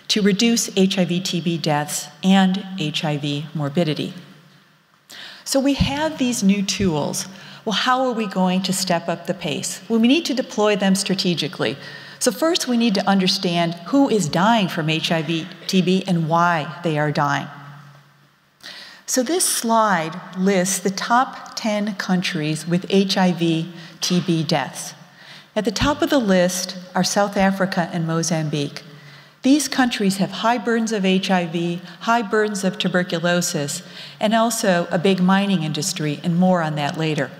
to reduce HIV-TB deaths and HIV morbidity. So we have these new tools. Well, how are we going to step up the pace? Well, we need to deploy them strategically. So first we need to understand who is dying from HIV-TB and why they are dying. So this slide lists the top 10 countries with HIV-TB deaths. At the top of the list are South Africa and Mozambique. These countries have high burdens of HIV, high burdens of tuberculosis, and also a big mining industry, and more on that later.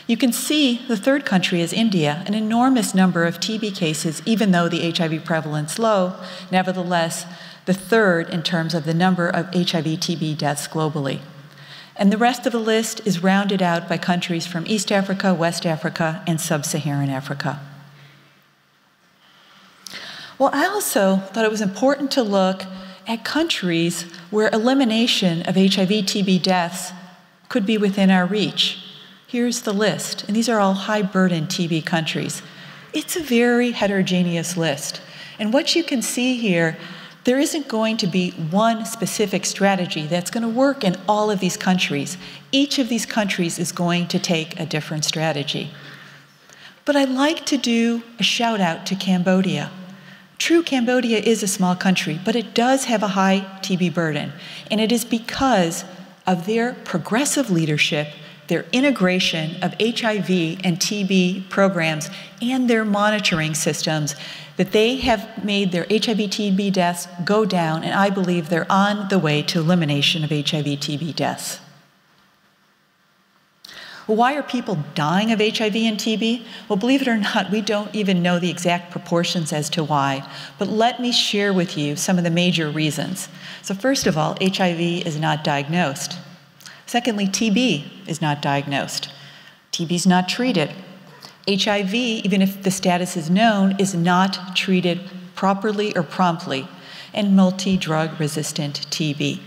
You can see the third country is India, an enormous number of TB cases, even though the HIV prevalence is low, nevertheless, the third in terms of the number of HIV-TB deaths globally. And the rest of the list is rounded out by countries from East Africa, West Africa, and Sub-Saharan Africa. Well, I also thought it was important to look at countries where elimination of HIV-TB deaths could be within our reach. Here's the list, and these are all high-burden TB countries. It's a very heterogeneous list. And what you can see here, there isn't going to be one specific strategy that's going to work in all of these countries. Each of these countries is going to take a different strategy. But I'd like to do a shout out to Cambodia. True, Cambodia is a small country, but it does have a high TB burden, and it is because of their progressive leadership, their integration of HIV and TB programs, and their monitoring systems that they have made their HIV-TB deaths go down, and I believe they're on the way to elimination of HIV-TB deaths. Well, why are people dying of HIV and TB? Well, believe it or not, we don't even know the exact proportions as to why, but let me share with you some of the major reasons. So first of all, HIV is not diagnosed. Secondly, TB is not diagnosed. TB is not treated. HIV, even if the status is known, is not treated properly or promptly, and multi-drug resistant TB.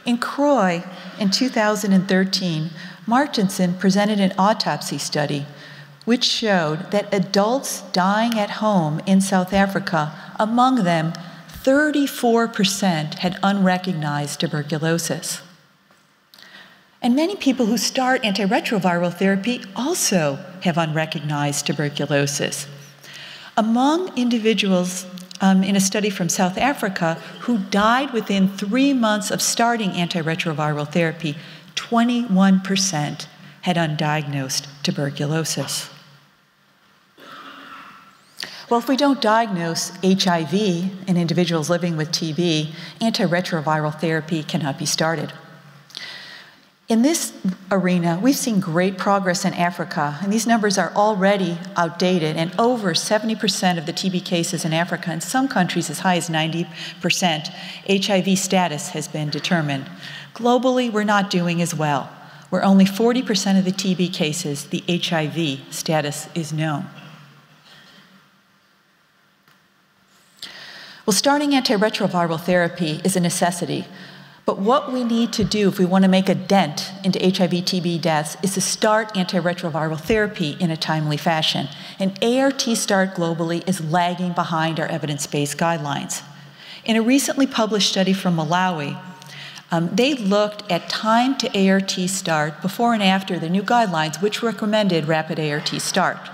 In CROI, in 2013, Martinson presented an autopsy study which showed that adults dying at home in South Africa, among them 34% had unrecognized tuberculosis. And many people who start antiretroviral therapy also have unrecognized tuberculosis. Among individuals in a study from South Africa who died within 3 months of starting antiretroviral therapy, 21% had undiagnosed tuberculosis. Well, if we don't diagnose HIV in individuals living with TB, antiretroviral therapy cannot be started. In this arena, we've seen great progress in Africa, and these numbers are already outdated, and over 70% of the TB cases in Africa, in some countries as high as 90%, HIV status has been determined. Globally, we're not doing as well. Where only 40% of the TB cases, the HIV status is known. Well, starting antiretroviral therapy is a necessity. But what we need to do if we want to make a dent into HIV-TB deaths is to start antiretroviral therapy in a timely fashion. And ART start globally is lagging behind our evidence-based guidelines. In a recently published study from Malawi, they looked at time to ART start before and after the new guidelines, which recommended rapid ART start.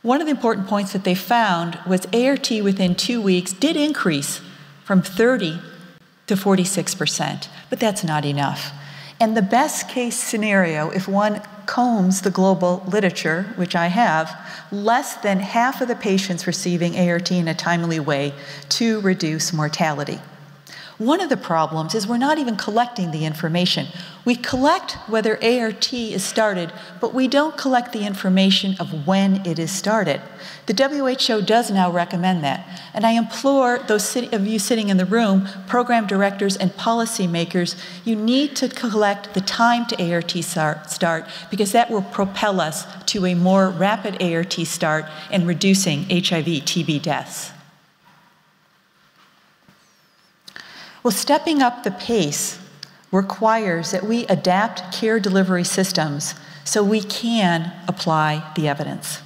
One of the important points that they found was ART within 2 weeks did increase from 30 to 46%, but that's not enough. And the best case scenario, if one combs the global literature, which I have, less than half of the patients receiving ART in a timely way to reduce mortality. One of the problems is we're not even collecting the information. We collect whether ART is started, but we don't collect the information of when it is started. The WHO does now recommend that, and I implore those of you sitting in the room, program directors and policymakers, you need to collect the time to ART start because that will propel us to a more rapid ART start and reducing HIV-TB deaths. Well, stepping up the pace requires that we adapt care delivery systems so we can apply the evidence.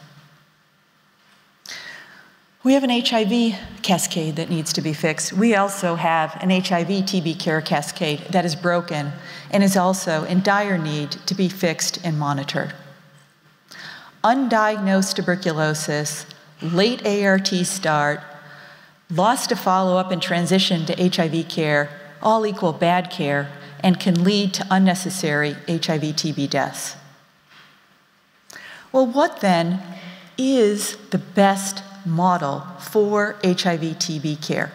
We have an HIV cascade that needs to be fixed. We also have an HIV-TB care cascade that is broken and is also in dire need to be fixed and monitored. Undiagnosed tuberculosis, late ART start, loss to follow-up and transition to HIV care all equal bad care and can lead to unnecessary HIV-TB deaths. Well, what then is the best model for HIV-TB care?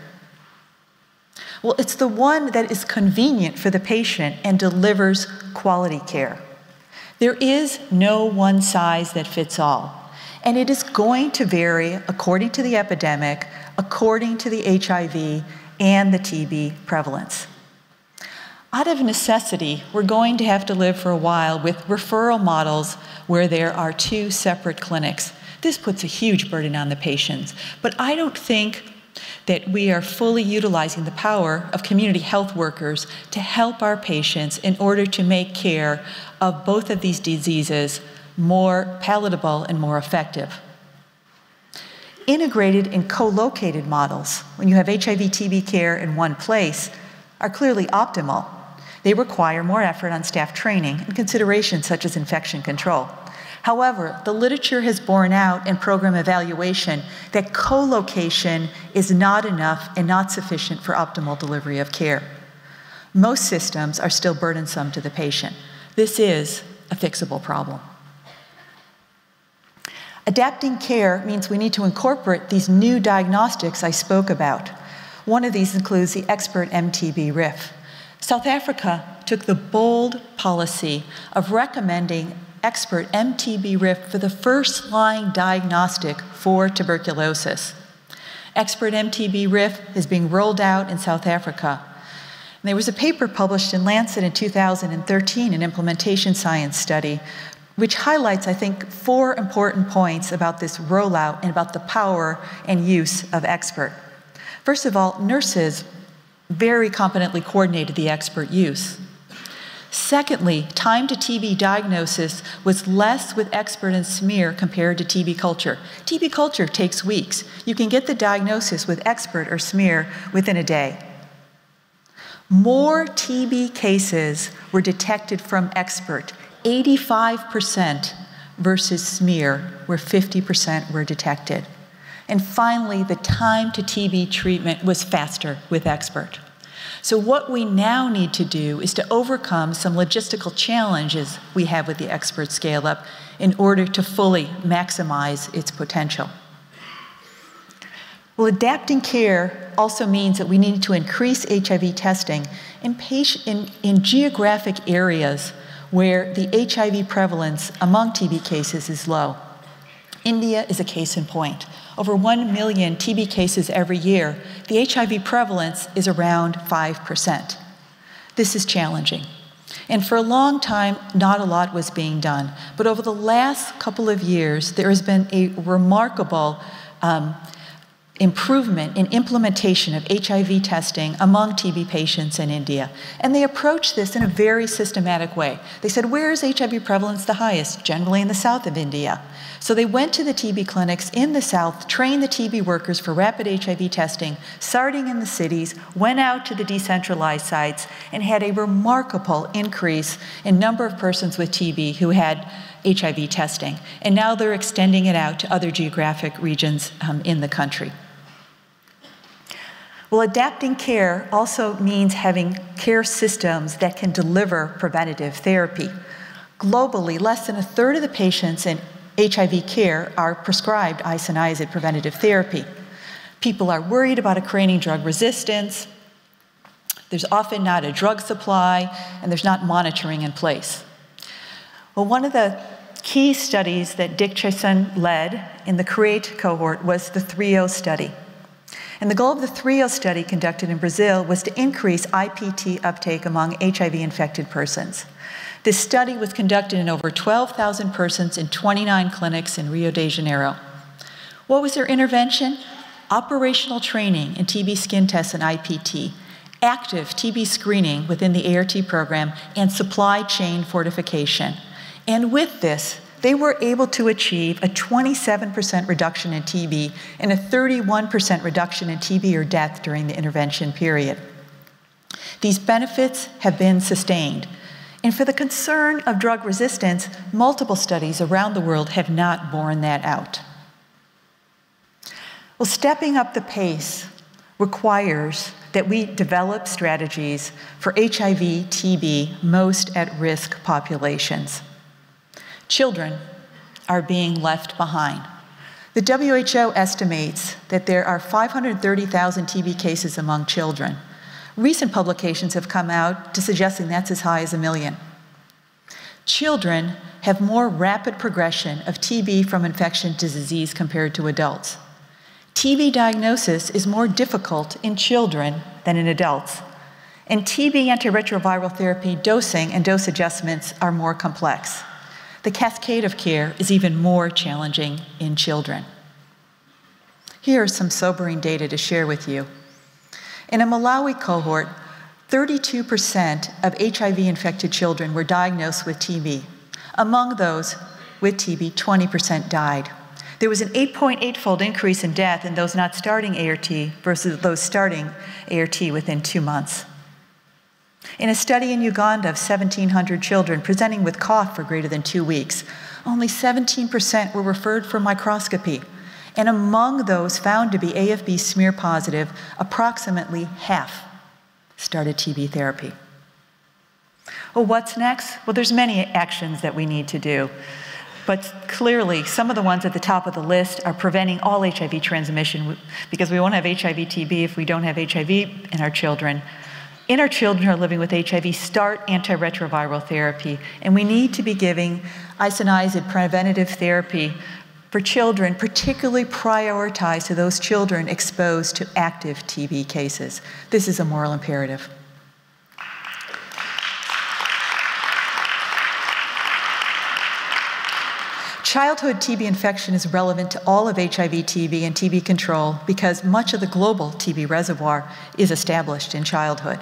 Well, it's the one that is convenient for the patient and delivers quality care. There is no one size that fits all. And it is going to vary according to the epidemic, according to the HIV and the TB prevalence. Out of necessity, we're going to have to live for a while with referral models where there are 2 separate clinics. This puts a huge burden on the patients, but I don't think that we are fully utilizing the power of community health workers to help our patients in order to make care of both of these diseases more palatable and more effective. Integrated and co-located models, when you have HIV-TB care in one place, are clearly optimal. They require more effort on staff training and considerations such as infection control. However, the literature has borne out in program evaluation that co-location is not enough and not sufficient for optimal delivery of care. Most systems are still burdensome to the patient. This is a fixable problem. Adapting care means we need to incorporate these new diagnostics I spoke about. One of these includes the expert MTB RIF. South Africa took the bold policy of recommending expert MTB RIF for the first-line diagnostic for tuberculosis. Expert MTB RIF is being rolled out in South Africa. And there was a paper published in Lancet in 2013, an implementation science study, which highlights, I think, 4 important points about this rollout and about the power and use of expert. First of all, nurses very competently coordinated the expert use. Secondly, time to TB diagnosis was less with expert and smear compared to TB culture. TB culture takes weeks. You can get the diagnosis with expert or smear within a day. More TB cases were detected from expert, 85% versus smear, where 50% were detected. And finally, the time to TB treatment was faster with expert. So what we now need to do is to overcome some logistical challenges we have with the expert scale-up in order to fully maximize its potential. Well, adapting care also means that we need to increase HIV testing in geographic areas where the HIV prevalence among TB cases is low. India is a case in point. Over 1 million TB cases every year. The HIV prevalence is around 5%. This is challenging. And for a long time, not a lot was being done. But over the last couple of years, there has been a remarkable improvement in implementation of HIV testing among TB patients in India. And they approached this in a very systematic way. They said, where is HIV prevalence the highest? Generally in the south of India. So they went to the TB clinics in the south, trained the TB workers for rapid HIV testing, starting in the cities, went out to the decentralized sites, and had a remarkable increase in number of persons with TB who had HIV testing. And now they're extending it out to other geographic regions in the country. Well, adapting care also means having care systems that can deliver preventative therapy. Globally, less than a third of the patients in HIV care are prescribed isoniazid preventative therapy. People are worried about creating drug resistance. There's often not a drug supply, and there's not monitoring in place. Well, one of the key studies that Dick Chason led in the CREATE cohort was the 3.0 study. And the goal of the 3.0 study conducted in Brazil was to increase IPT uptake among HIV-infected persons. This study was conducted in over 12,000 persons in 29 clinics in Rio de Janeiro. What was their intervention? Operational training in TB skin tests and IPT, active TB screening within the ART program, and supply chain fortification. And with this, they were able to achieve a 27% reduction in TB and a 31% reduction in TB or death during the intervention period. These benefits have been sustained. And for the concern of drug resistance, multiple studies around the world have not borne that out. Well, stepping up the pace requires that we develop strategies for HIV, TB, most at-risk populations. Children are being left behind. The WHO estimates that there are 530,000 TB cases among children. Recent publications have come out to suggesting that's as high as 1 million. Children have more rapid progression of TB from infection to disease compared to adults. TB diagnosis is more difficult in children than in adults. And TB antiretroviral therapy dosing and dose adjustments are more complex. The cascade of care is even more challenging in children. Here are some sobering data to share with you. In a Malawi cohort, 32% of HIV-infected children were diagnosed with TB. Among those with TB, 20% died. There was an 8.8-fold increase in death in those not starting ART versus those starting ART within 2 months. In a study in Uganda of 1,700 children presenting with cough for greater than 2 weeks, only 17% were referred for microscopy. And among those found to be AFB smear positive, approximately half started TB therapy. Well, what's next? Well, there's many actions that we need to do. But clearly, some of the ones at the top of the list are preventing all HIV transmission, because we won't have HIV-TB if we don't have HIV in our children. In our children who are living with HIV, start antiretroviral therapy. And we need to be giving isoniazid preventative therapy for children, particularly prioritized to those children exposed to active TB cases. This is a moral imperative. Childhood TB infection is relevant to all of HIV-TB and TB control because much of the global TB reservoir is established in childhood.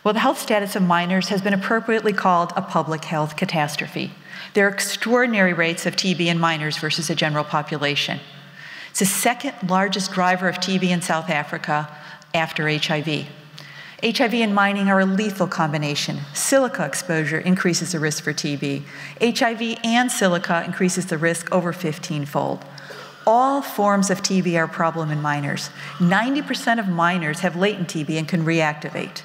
Well, the health status of minors has been appropriately called a public health catastrophe. There are extraordinary rates of TB in minors versus the general population. It's the second largest driver of TB in South Africa after HIV. HIV and mining are a lethal combination. Silica exposure increases the risk for TB. HIV and silica increases the risk over 15-fold. All forms of TB are a problem in minors. 90% of minors have latent TB and can reactivate.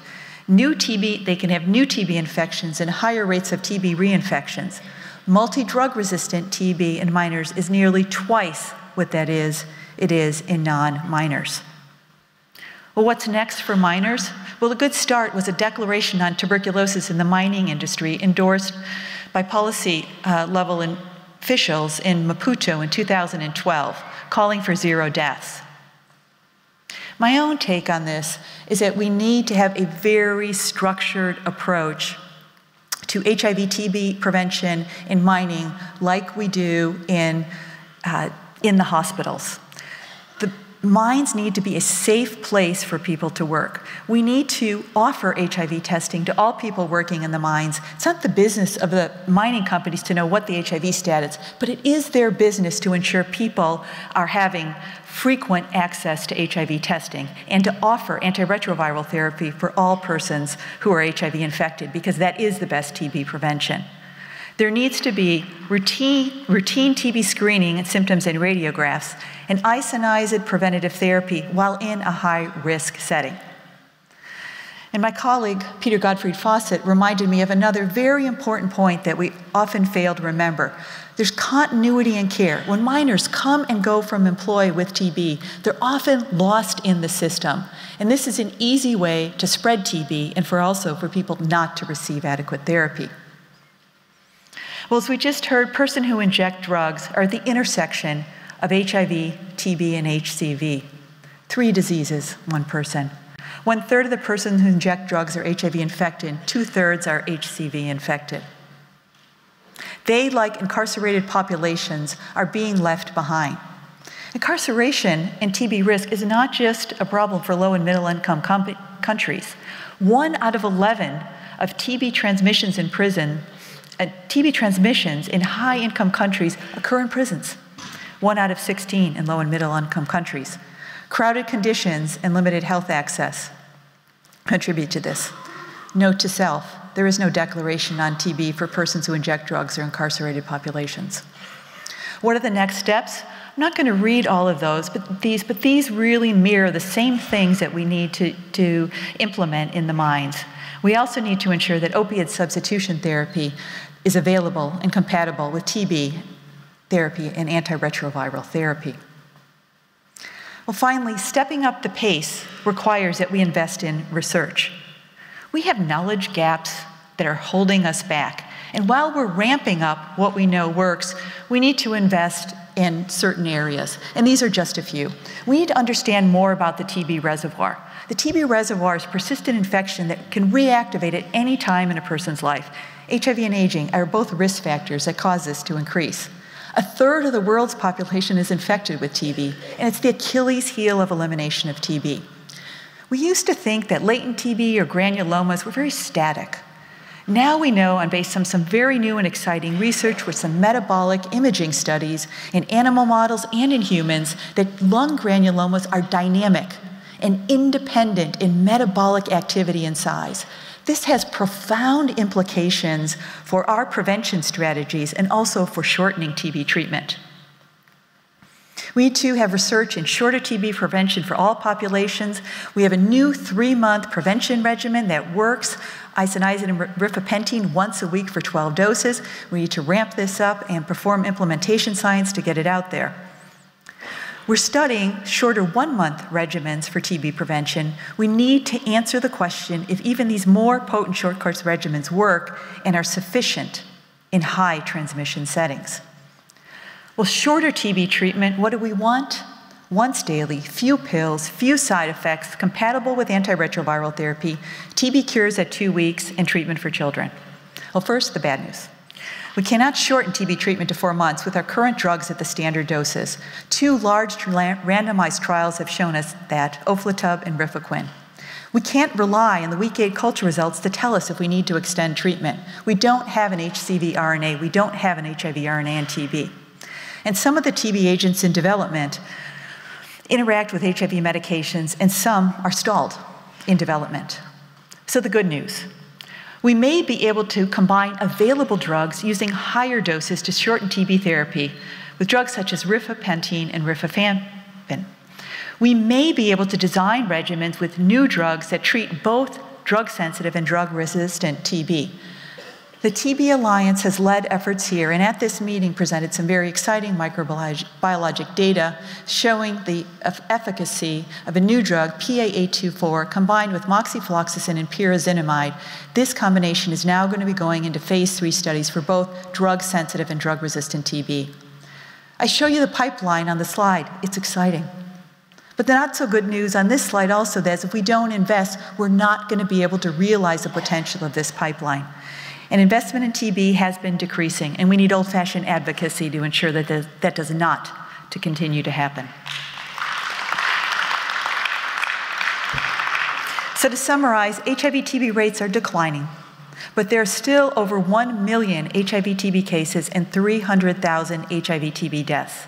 They can have new TB infections and higher rates of TB reinfections. Multi-drug resistant TB in minors is nearly twice what that is it is in non-miners. Well, what's next for miners? Well, a good start was a declaration on tuberculosis in the mining industry endorsed by policy level officials in Maputo in 2012, calling for 0 deaths. My own take on this is that we need to have a very structured approach to HIV/TB prevention in mining like we do in the hospitals. The mines need to be a safe place for people to work. We need to offer HIV testing to all people working in the mines. It's not the business of the mining companies to know what the HIV status, but it is their business to ensure people are having frequent access to HIV testing and to offer antiretroviral therapy for all persons who are HIV infected, because that is the best TB prevention. There needs to be routine TB screening and symptoms and radiographs and isoniazid preventative therapy while in a high-risk setting. And my colleague, Peter Gottfried Fawcett, reminded me of another very important point that we often fail to remember. There's continuity in care. When miners come and go from employ with TB, they're often lost in the system. And this is an easy way to spread TB and also for people not to receive adequate therapy. Well, as we just heard, persons who inject drugs are at the intersection of HIV, TB, and HCV. 3 diseases, 1 person. 1/3 of the persons who inject drugs are HIV infected, 2/3 are HCV infected. They, like incarcerated populations, are being left behind. Incarceration and TB risk is not just a problem for low and middle income countries. 1 out of 11 of TB transmissions in prison, TB transmissions in high income countries occur in prisons. 1 out of 16 in low and middle income countries. Crowded conditions and limited health access contribute to this. Note to self, there is no declaration on TB for persons who inject drugs or incarcerated populations. What are the next steps? I'm not going to read all of those, but these really mirror the same things that we need to implement in the mines. We also need to ensure that opioid substitution therapy is available and compatible with TB therapy and antiretroviral therapy. Well, finally, stepping up the pace requires that we invest in research. We have knowledge gaps that are holding us back. And while we're ramping up what we know works, we need to invest in certain areas. And these are just a few. We need to understand more about the TB reservoir. The TB reservoir is persistent infection that can reactivate at any time in a person's life. HIV and aging are both risk factors that cause this to increase. 1/3 of the world's population is infected with TB, and it's the Achilles heel of elimination of TB. We used to think that latent TB or granulomas were very static. Now we know, and based on some very new and exciting research with some metabolic imaging studies in animal models and in humans, that lung granulomas are dynamic and independent in metabolic activity and size. This has profound implications for our prevention strategies and also for shortening TB treatment. We too have research in shorter TB prevention for all populations. We have a new 3-month prevention regimen that works, isoniazid and rifapentine once a week for 12 doses. We need to ramp this up and perform implementation science to get it out there. We're studying shorter 1-month regimens for TB prevention. We need to answer the question if even these more potent short course regimens work and are sufficient in high transmission settings. Well, shorter TB treatment, what do we want? Once daily, few pills, few side effects, compatible with antiretroviral therapy, TB cures at 2 weeks, and treatment for children. Well, first, the bad news. We cannot shorten TB treatment to 4 months with our current drugs at the standard doses. 2 large randomized trials have shown us that, oflitumab and rifaquin. We can't rely on the week 8 culture results to tell us if we need to extend treatment. We don't have an HCV RNA. We don't have an HIV RNA in TB. And some of the TB agents in development interact with HIV medications, and some are stalled in development. So the good news. We may be able to combine available drugs using higher doses to shorten TB therapy with drugs such as rifapentine and rifampin. We may be able to design regimens with new drugs that treat both drug-sensitive and drug-resistant TB. The TB Alliance has led efforts here, and at this meeting presented some very exciting microbiologic data showing the efficacy of a new drug, PA824, combined with moxifloxacin and pyrazinamide. This combination is now going to be going into phase 3 studies for both drug-sensitive and drug-resistant TB. I show you the pipeline on the slide. It's exciting. But the not so good news on this slide also is if we don't invest, we're not going to be able to realize the potential of this pipeline. And investment in TB has been decreasing, and we need old-fashioned advocacy to ensure that that does not to continue to happen. So to summarize, HIV-TB rates are declining, but there are still over 1 million HIV-TB cases and 300,000 HIV-TB deaths.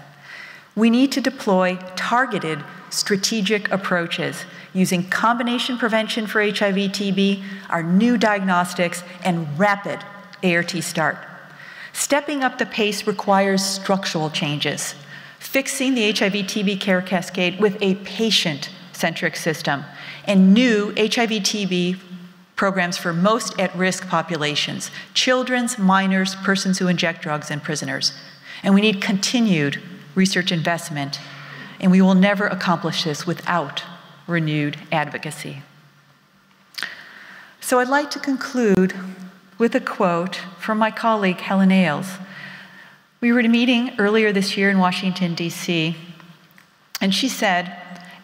We need to deploy targeted strategic approaches using combination prevention for HIV-TB, our new diagnostics, and rapid ART start. Stepping up the pace requires structural changes, fixing the HIV-TB care cascade with a patient-centric system, and new HIV-TB programs for most at-risk populations, children's, minors, persons who inject drugs, and prisoners. And we need continued research investment, and we will never accomplish this without renewed advocacy. So I'd like to conclude with a quote from my colleague, Helen Ailes. We were at a meeting earlier this year in Washington, D.C., and she said,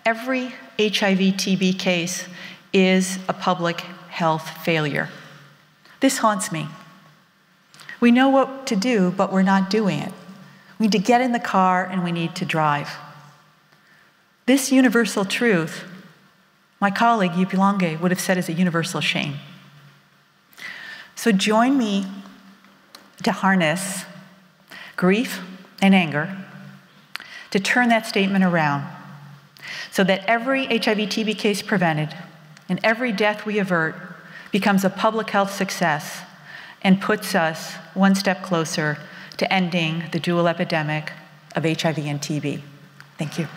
every HIV-TB case is a public health failure. This haunts me. We know what to do, but we're not doing it. We need to get in the car and we need to drive. This universal truth, my colleague Yupilange would have said is a universal shame. So join me to harness grief and anger to turn that statement around so that every HIV-TB case prevented and every death we avert becomes a public health success and puts us one step closer to ending the dual epidemic of HIV and TB. Thank you.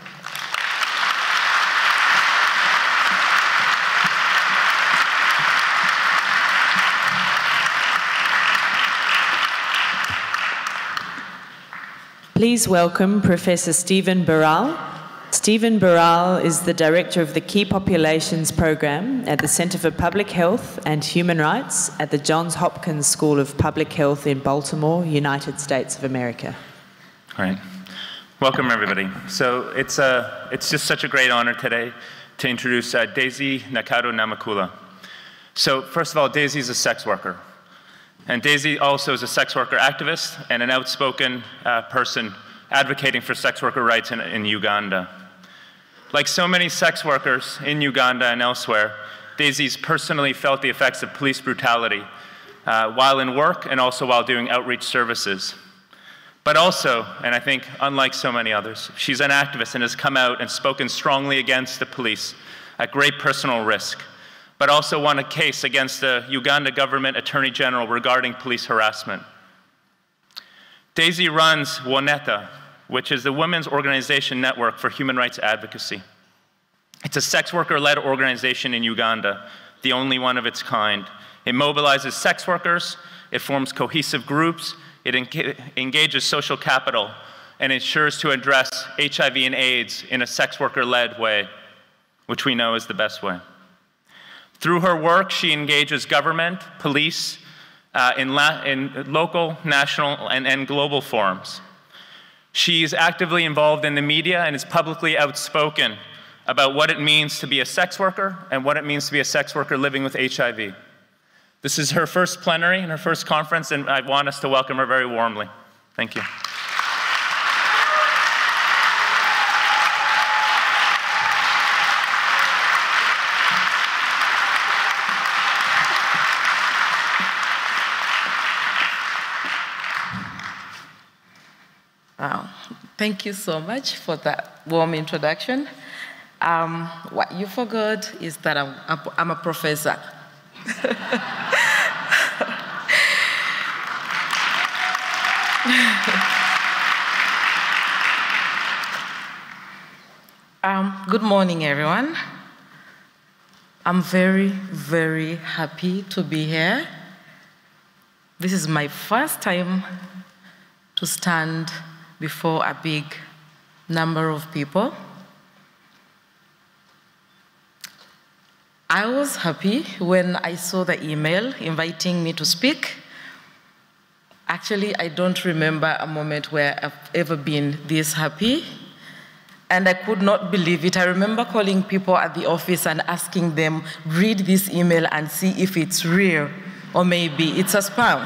Please welcome Professor Stephen Barral. Stephen Barral is the Director of the Key Populations Program at the Center for Public Health and Human Rights at the Johns Hopkins School of Public Health in Baltimore, United States of America. All right. Welcome, everybody. So it's just such a great honor today to introduce Daisy Nakado Namakula. So first of all, Daisy is a sex worker. And Daisy also is a sex worker activist and an outspoken person advocating for sex worker rights in Uganda. Like so many sex workers in Uganda and elsewhere, Daisy's personally felt the effects of police brutality while in work and also while doing outreach services. But also, and I think unlike so many others, she's an activist and has come out and spoken strongly against the police at great personal risk, but also won a case against the Uganda government attorney general regarding police harassment. Daisy runs WONETA, which is the Women's Organization Network for Human Rights Advocacy. It's a sex worker-led organization in Uganda, the only one of its kind. It mobilizes sex workers, it forms cohesive groups, it engages social capital, and ensures to address HIV and AIDS in a sex worker-led way, which we know is the best way. Through her work, she engages government, police, in local, national, and global forums. She is actively involved in the media and is publicly outspoken about what it means to be a sex worker and what it means to be a sex worker living with HIV. This is her first plenary and her first conference, and I want us to welcome her very warmly. Thank you. Thank you so much for that warm introduction. What you forgot is that I'm a professor. Good morning, everyone. I'm very, very happy to be here. This is my first time to stand before a big number of people. I was happy when I saw the email inviting me to speak. Actually, I don't remember a moment where I've ever been this happy, and I could not believe it. I remember calling people at the office and asking them, read this email and see if it's real, or maybe it's a spam.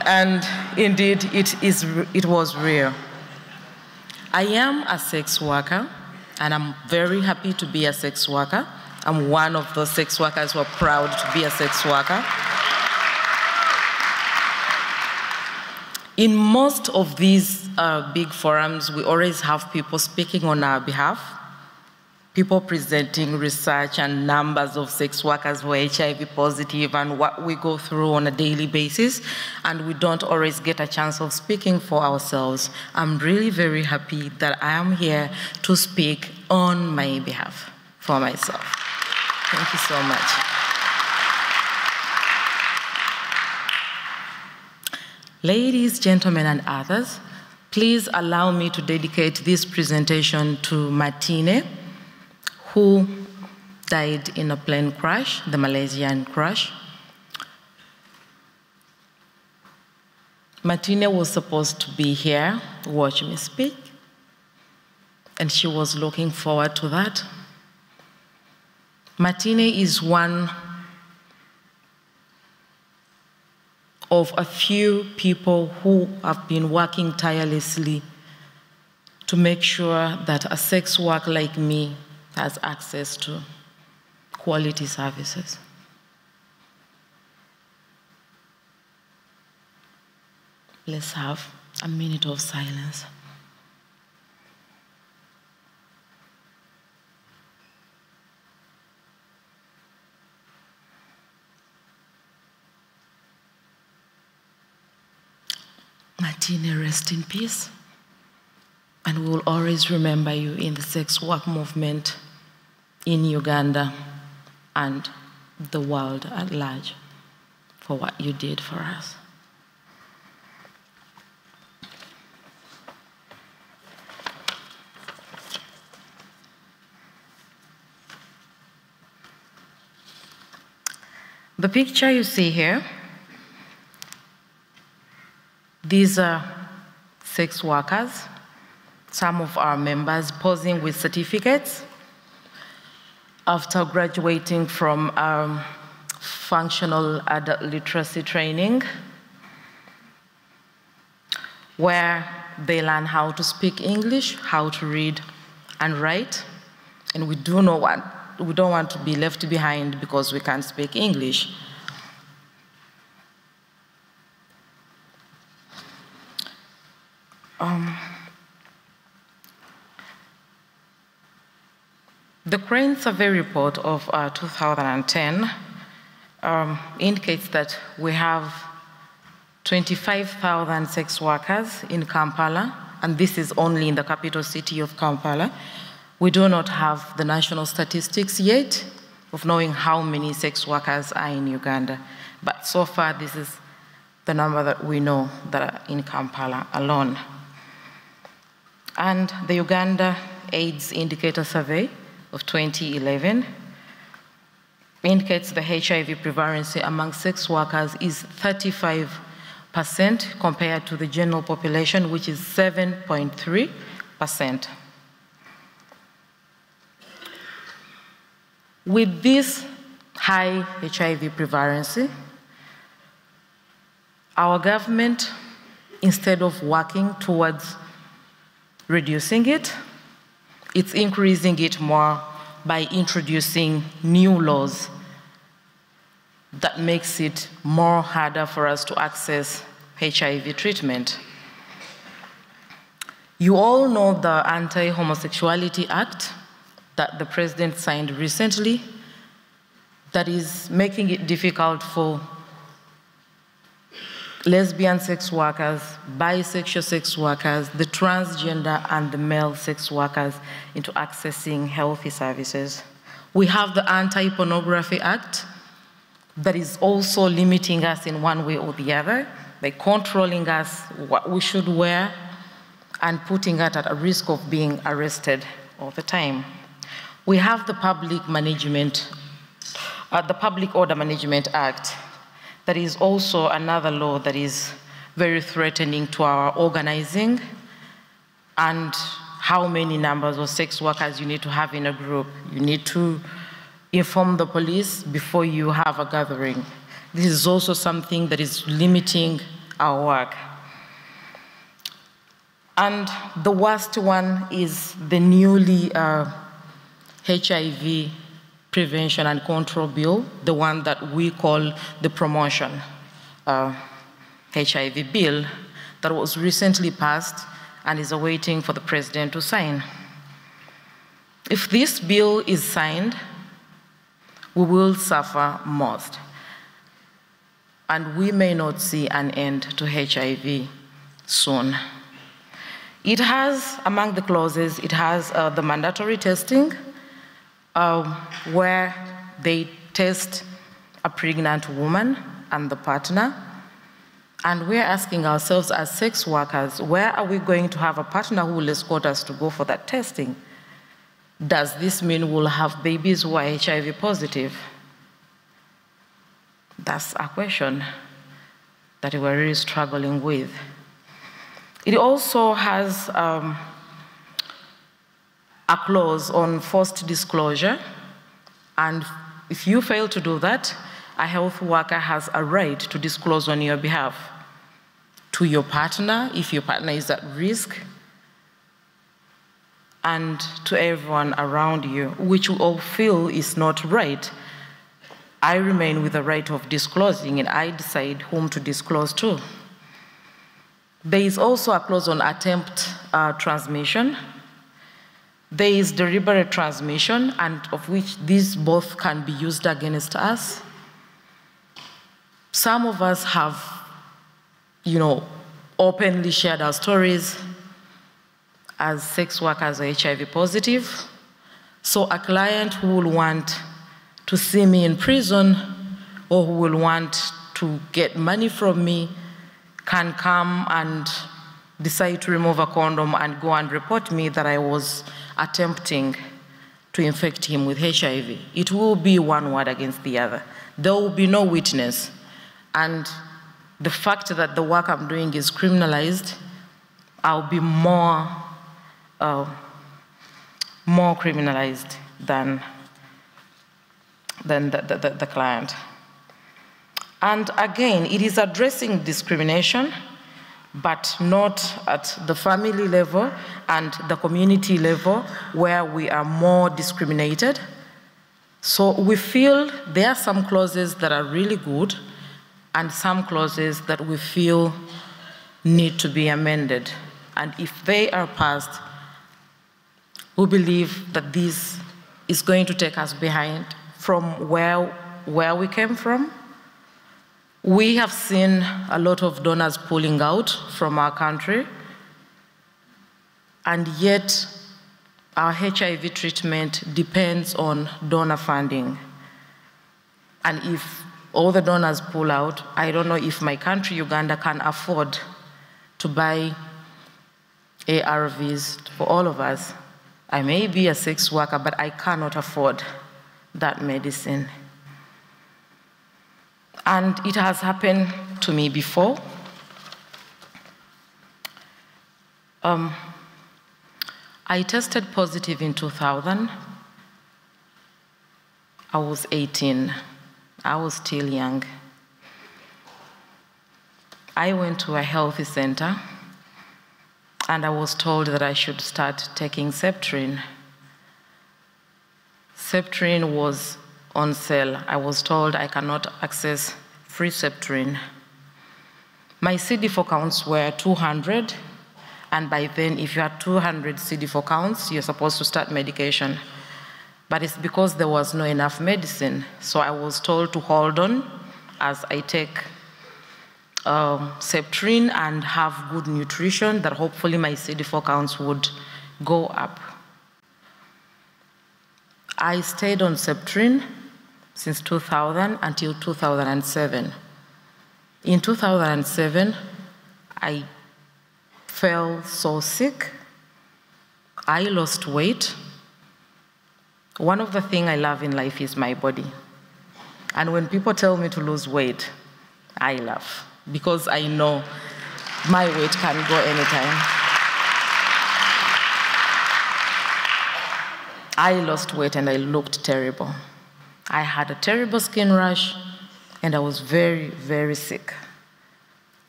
And indeed, it was real. I am a sex worker, and I'm very happy to be a sex worker. I'm one of those sex workers who are proud to be a sex worker. In most of these big forums, we always have people speaking on our behalf, people presenting research and numbers of sex workers who are HIV positive and what we go through on a daily basis, and we don't always get a chance of speaking for ourselves. I'm really very happy that I am here to speak on my behalf, for myself. Thank you so much. Ladies, gentlemen, and others, please allow me to dedicate this presentation to Martine, who died in a plane crash, the Malaysian crash. Martine was supposed to be here to watch me speak, and she was looking forward to that. Martine is one of a few people who have been working tirelessly to make sure that a sex worker like me has access to quality services. Let's have a minute of silence. Martine, rest in peace, and we will always remember you in the sex work movement in Uganda and the world at large for what you did for us. The picture you see here, these are sex workers, some of our members posing with certificates after graduating from functional adult literacy training, where they learn how to speak English, how to read and write, and we don't want to be left behind because we can't speak English. The Crane Survey report of 2010 indicates that we have 25,000 sex workers in Kampala, and this is only in the capital city of Kampala. We do not have the national statistics yet of knowing how many sex workers are in Uganda, but so far this is the number that we know that are in Kampala alone. And the Uganda AIDS Indicator Survey of 2011 indicates the HIV prevalence among sex workers is 35% compared to the general population, which is 7.3%. With this high HIV prevalence, our government, instead of working towards reducing it, it's increasing it more by introducing new laws that makes it more harder for us to access HIV treatment. You all know the Anti-Homosexuality Act that the President signed recently that is making it difficult for lesbian sex workers, bisexual sex workers, the transgender and the male sex workers into accessing healthy services. We have the Anti-Pornography Act that is also limiting us in one way or the other, by controlling us, what we should wear, and putting us at a risk of being arrested all the time. We have the Public Order Management Act. That is also another law that is very threatening to our organizing and how many numbers of sex workers you need to have in a group. You need to inform the police before you have a gathering. This is also something that is limiting our work. And the worst one is the newly HIV Prevention and Control Bill, the one that we call the Promotion HIV Bill, that was recently passed and is awaiting for the president to sign. If this bill is signed, we will suffer most. And we may not see an end to HIV soon. It has, among the clauses, it has the mandatory testing, where they test a pregnant woman and the partner. And we're asking ourselves as sex workers, where are we going to have a partner who will escort us to go for that testing? Does this mean we'll have babies who are HIV positive? That's a question that we're really struggling with. It also has a clause on forced disclosure, and if you fail to do that, a health worker has a right to disclose on your behalf to your partner, if your partner is at risk, and to everyone around you, which we all feel is not right. I remain with the right of disclosing, and I decide whom to disclose to. There is also a clause on attempt transmission. There is deliberate transmission, and of which these both can be used against us. Some of us have, openly shared our stories as sex workers or HIV positive. So a client who will want to see me in prison or who will want to get money from me can come and decide to remove a condom and go and report me that I was attempting to infect him with HIV. It will be one word against the other. There will be no witness. And the fact that the work I'm doing is criminalized, I'll be more criminalized than the client. And again, it is addressing discrimination, but not at the family level and the community level where we are more discriminated. So we feel there are some clauses that are really good and some clauses that we feel need to be amended. And if they are passed, we believe that this is going to take us behind from where we came from. We have seen a lot of donors pulling out from our country, and yet our HIV treatment depends on donor funding. And if all the donors pull out, I don't know if my country, Uganda, can afford to buy ARVs for all of us. I may be a sex worker, but I cannot afford that medicine. And it has happened to me before. I tested positive in 2000. I was 18. I was still young. I went to a health center, and I was told that I should start taking Septrin. Septrin was on sale. I was told I cannot access free Septrin. My CD4 counts were 200, and by then, if you had 200 CD4 counts, you're supposed to start medication. But it's because there was not enough medicine. So I was told to hold on as I take Septrin and have good nutrition, that hopefully my CD4 counts would go up. I stayed on Septrin since 2000 until 2007. In 2007, I fell so sick. I lost weight. One of the things I love in life is my body. And when people tell me to lose weight, I laugh because I know my weight can go anytime. I lost weight and I looked terrible. I had a terrible skin rash and I was very, very sick.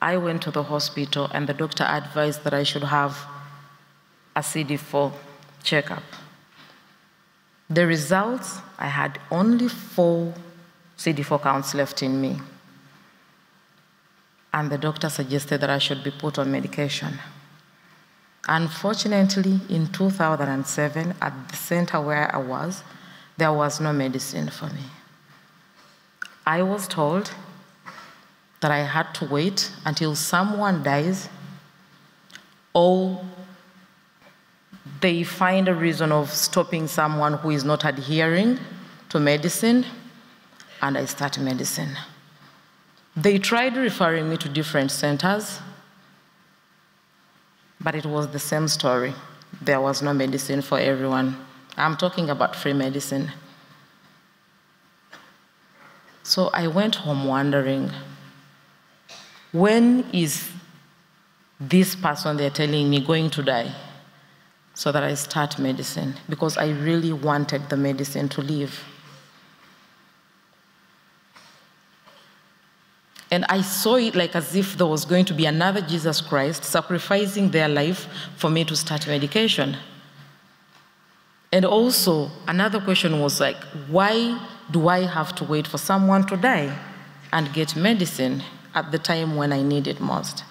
I went to the hospital and the doctor advised that I should have a CD4 checkup. The results, I had only 4 CD4 counts left in me. And the doctor suggested that I should be put on medication. Unfortunately, in 2007, at the center where I was, there was no medicine for me. I was told that I had to wait until someone dies or they find a reason of stopping someone who is not adhering to medicine, and I start medicine. They tried referring me to different centers, but it was the same story. There was no medicine for everyone. I'm talking about free medicine. So I went home wondering, when is this person they're telling me going to die? So that I start medicine, because I really wanted the medicine to live. And I saw it like as if there was going to be another Jesus Christ sacrificing their life for me to start medication. And also, another question was like, why do I have to wait for someone to die and get medicine at the time when I need it most?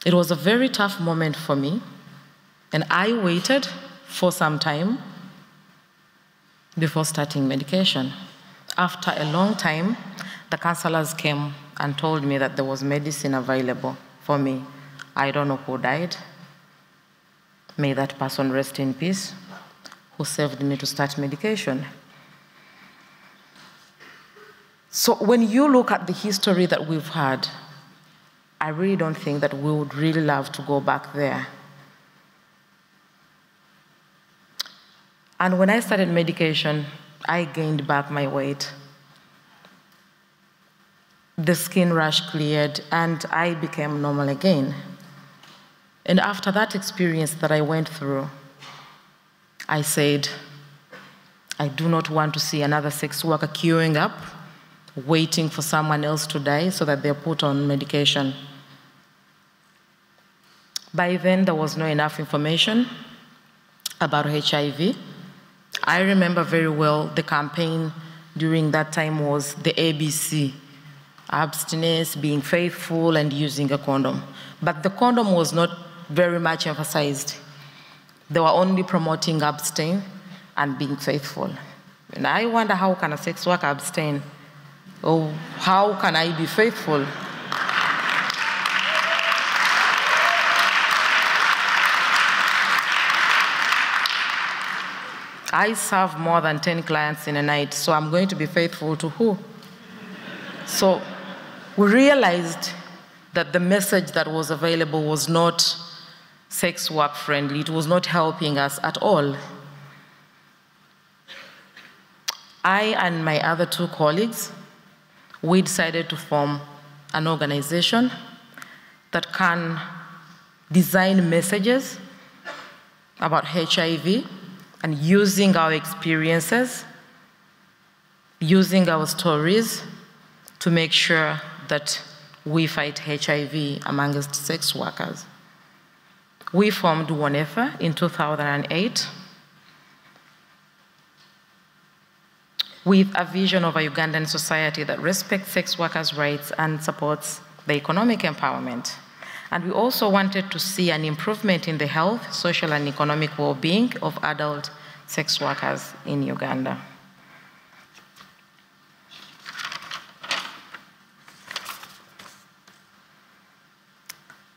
It was a very tough moment for me, and I waited for some time before starting medication. After a long time, the counselors came and told me that there was medicine available for me. I don't know who died. May that person rest in peace, who saved me to start medication. So when you look at the history that we've had, I really don't think that we would really love to go back there. And when I started medication, I gained back my weight. The skin rash cleared, and I became normal again. And after that experience that I went through, I said, I do not want to see another sex worker queuing up, waiting for someone else to die so that they're put on medication. By then, there was not enough information about HIV. I remember very well the campaign during that time was the ABC, abstinence, being faithful, and using a condom. But the condom was not very much emphasized. They were only promoting abstain and being faithful. And I wonder, how can a sex worker abstain? Or how can I be faithful? I serve more than 10 clients in a night, so I'm going to be faithful to who? So we realized that the message that was available was not sex work friendly. It was not helping us at all. I and my other 2 colleagues, we decided to form an organization that can design messages about HIV, and using our experiences, using our stories to make sure that we fight HIV amongst sex workers. We formed WONEFA in 2008 with a vision of a Ugandan society that respects sex workers' rights and supports the economic empowerment. And we also wanted to see an improvement in the health, social, and economic well-being of adult sex workers in Uganda.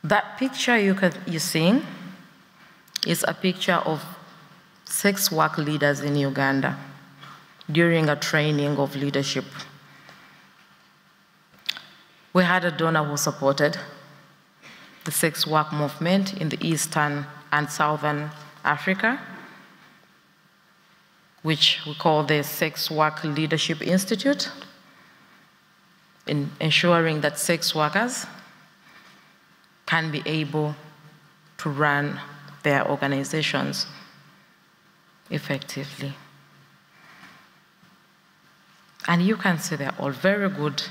That picture you're seeing is a picture of sex work leaders in Uganda. during a training of leadership. We had a donor who supported the sex work movement in the Eastern and Southern Africa, which we call the Sex Work Leadership Institute, in ensuring that sex workers can be able to run their organizations effectively. And you can see they're all very good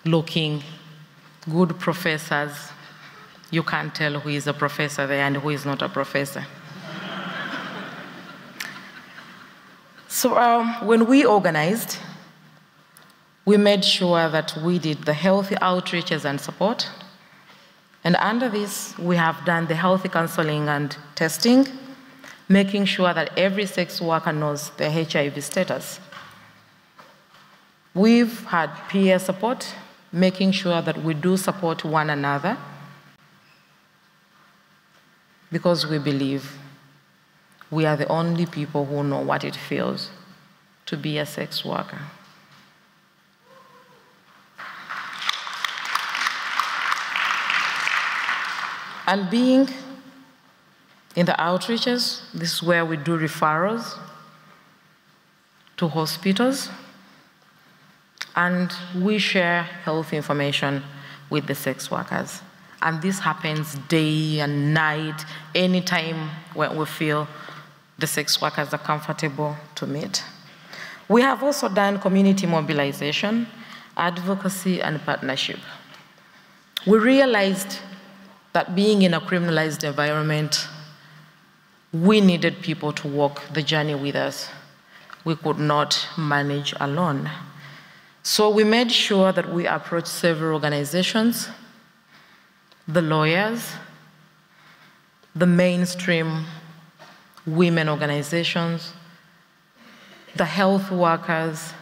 looking, good professors. You can't tell who is a professor there and who is not a professor. So when we organized, we made sure that we did the healthy outreaches and support. And under this, we have done the healthy counseling and testing, making sure that every sex worker knows their HIV status. We've had peer support, making sure that we do support one another, because we believe we are the only people who know what it feels to be a sex worker. And being in the outreaches, this is where we do referrals to hospitals, and we share health information with the sex workers. And this happens day and night, anytime when we feel the sex workers are comfortable to meet. We have also done community mobilization, advocacy, and partnership. We realized that being in a criminalized environment, we needed people to walk the journey with us. We could not manage alone. So we made sure that we approached several organizations, the lawyers, the mainstream women organizations, the health workers,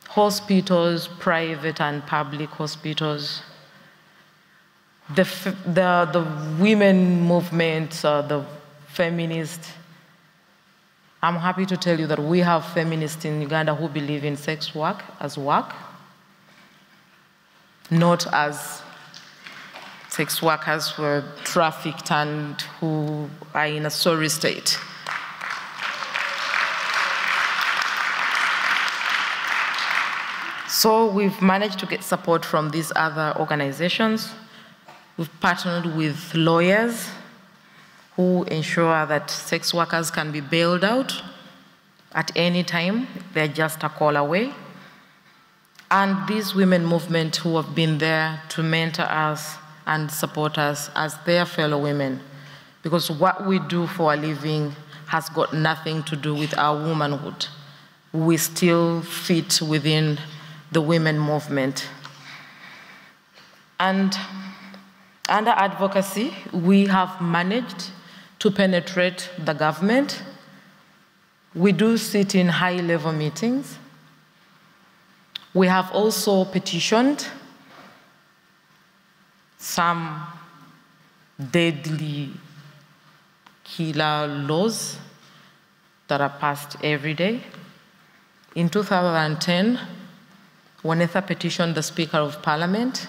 hospitals, private and public hospitals, the women movement, the feminists. I'm happy to tell you that we have feminists in Uganda who believe in sex work as work, not as sex workers who are trafficked and who are in a sorry state. So we've managed to get support from these other organizations. We've partnered with lawyers who ensure that sex workers can be bailed out at any time. They're just a call away. And these women movement who have been there to mentor us and support us as their fellow women, because what we do for a living has got nothing to do with our womanhood. We still fit within the women movement. And under advocacy, we have managed to penetrate the government. We do sit in high-level meetings. We have also petitioned some deadly killer laws that are passed every day. In 2010, Wanetha petitioned the Speaker of Parliament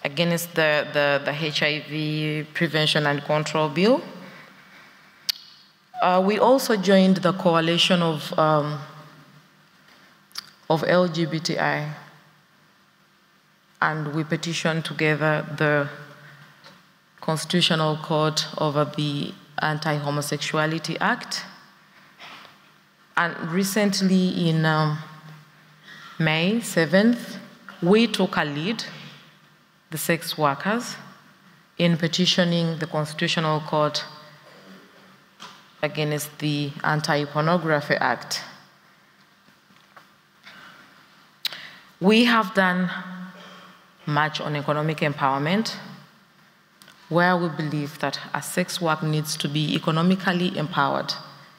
against the HIV Prevention and Control Bill. We also joined the coalition of LGBTI, and we petitioned together the Constitutional Court over the Anti-Homosexuality Act. And recently, in May 7th, we took a lead, the sex workers, in petitioning the Constitutional Court against the Anti-Pornography Act. We have done much on economic empowerment, where we believe that a sex worker needs to be economically empowered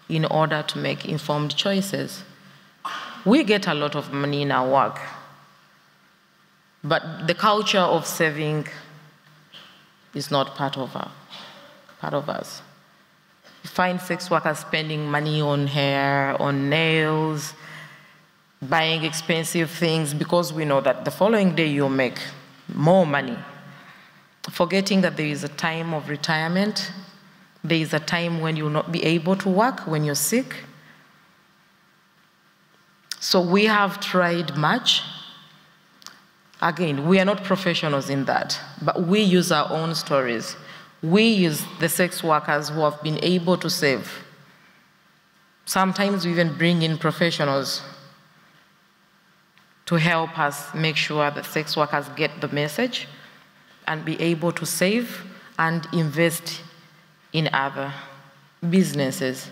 in order to make informed choices. We get a lot of money in our work, but the culture of saving is not part of us. You find sex workers spending money on hair, on nails, buying expensive things because we know that the following day you'll make more money. Forgetting that there is a time of retirement, there is a time when you'll not be able to work, when you're sick. So we have tried much. Again, we are not professionals in that, but we use our own stories. We use the sex workers who have been able to save. Sometimes we even bring in professionals to help us make sure that sex workers get the message and be able to save and invest in other businesses.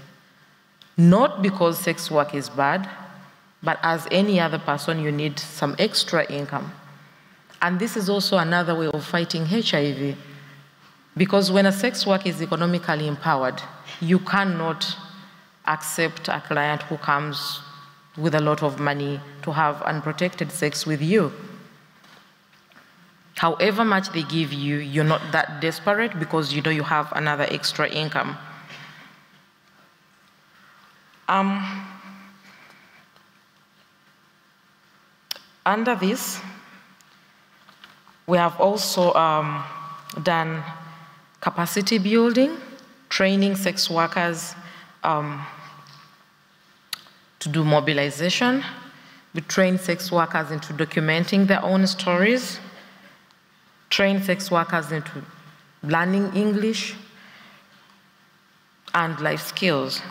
Not because sex work is bad, but as any other person, you need some extra income. And this is also another way of fighting HIV, because when a sex worker is economically empowered, you cannot accept a client who comes with a lot of money to have unprotected sex with you. However much they give you, you're not that desperate because you know you have another extra income. Under this, we have also done capacity building, training sex workers to do mobilization. We train sex workers into documenting their own stories, train sex workers into learning English and life skills.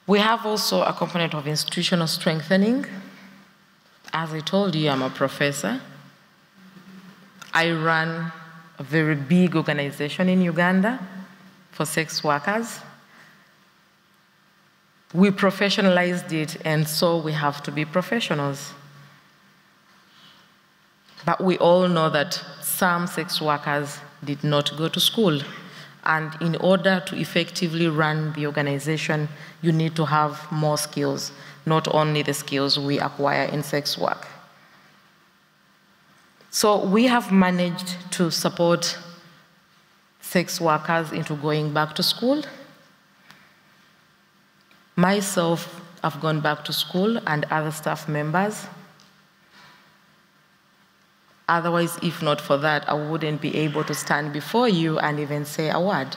We have also a component of institutional strengthening. As I told you, I'm a professor. I run a very big organization in Uganda for sex workers. We professionalized it, and so we have to be professionals. But we all know that some sex workers did not go to school. And in order to effectively run the organization, you need to have more skills, not only the skills we acquire in sex work. So we have managed to support sex workers into going back to school. Myself, I've gone back to school, and other staff members. Otherwise, if not for that, I wouldn't be able to stand before you and even say a word.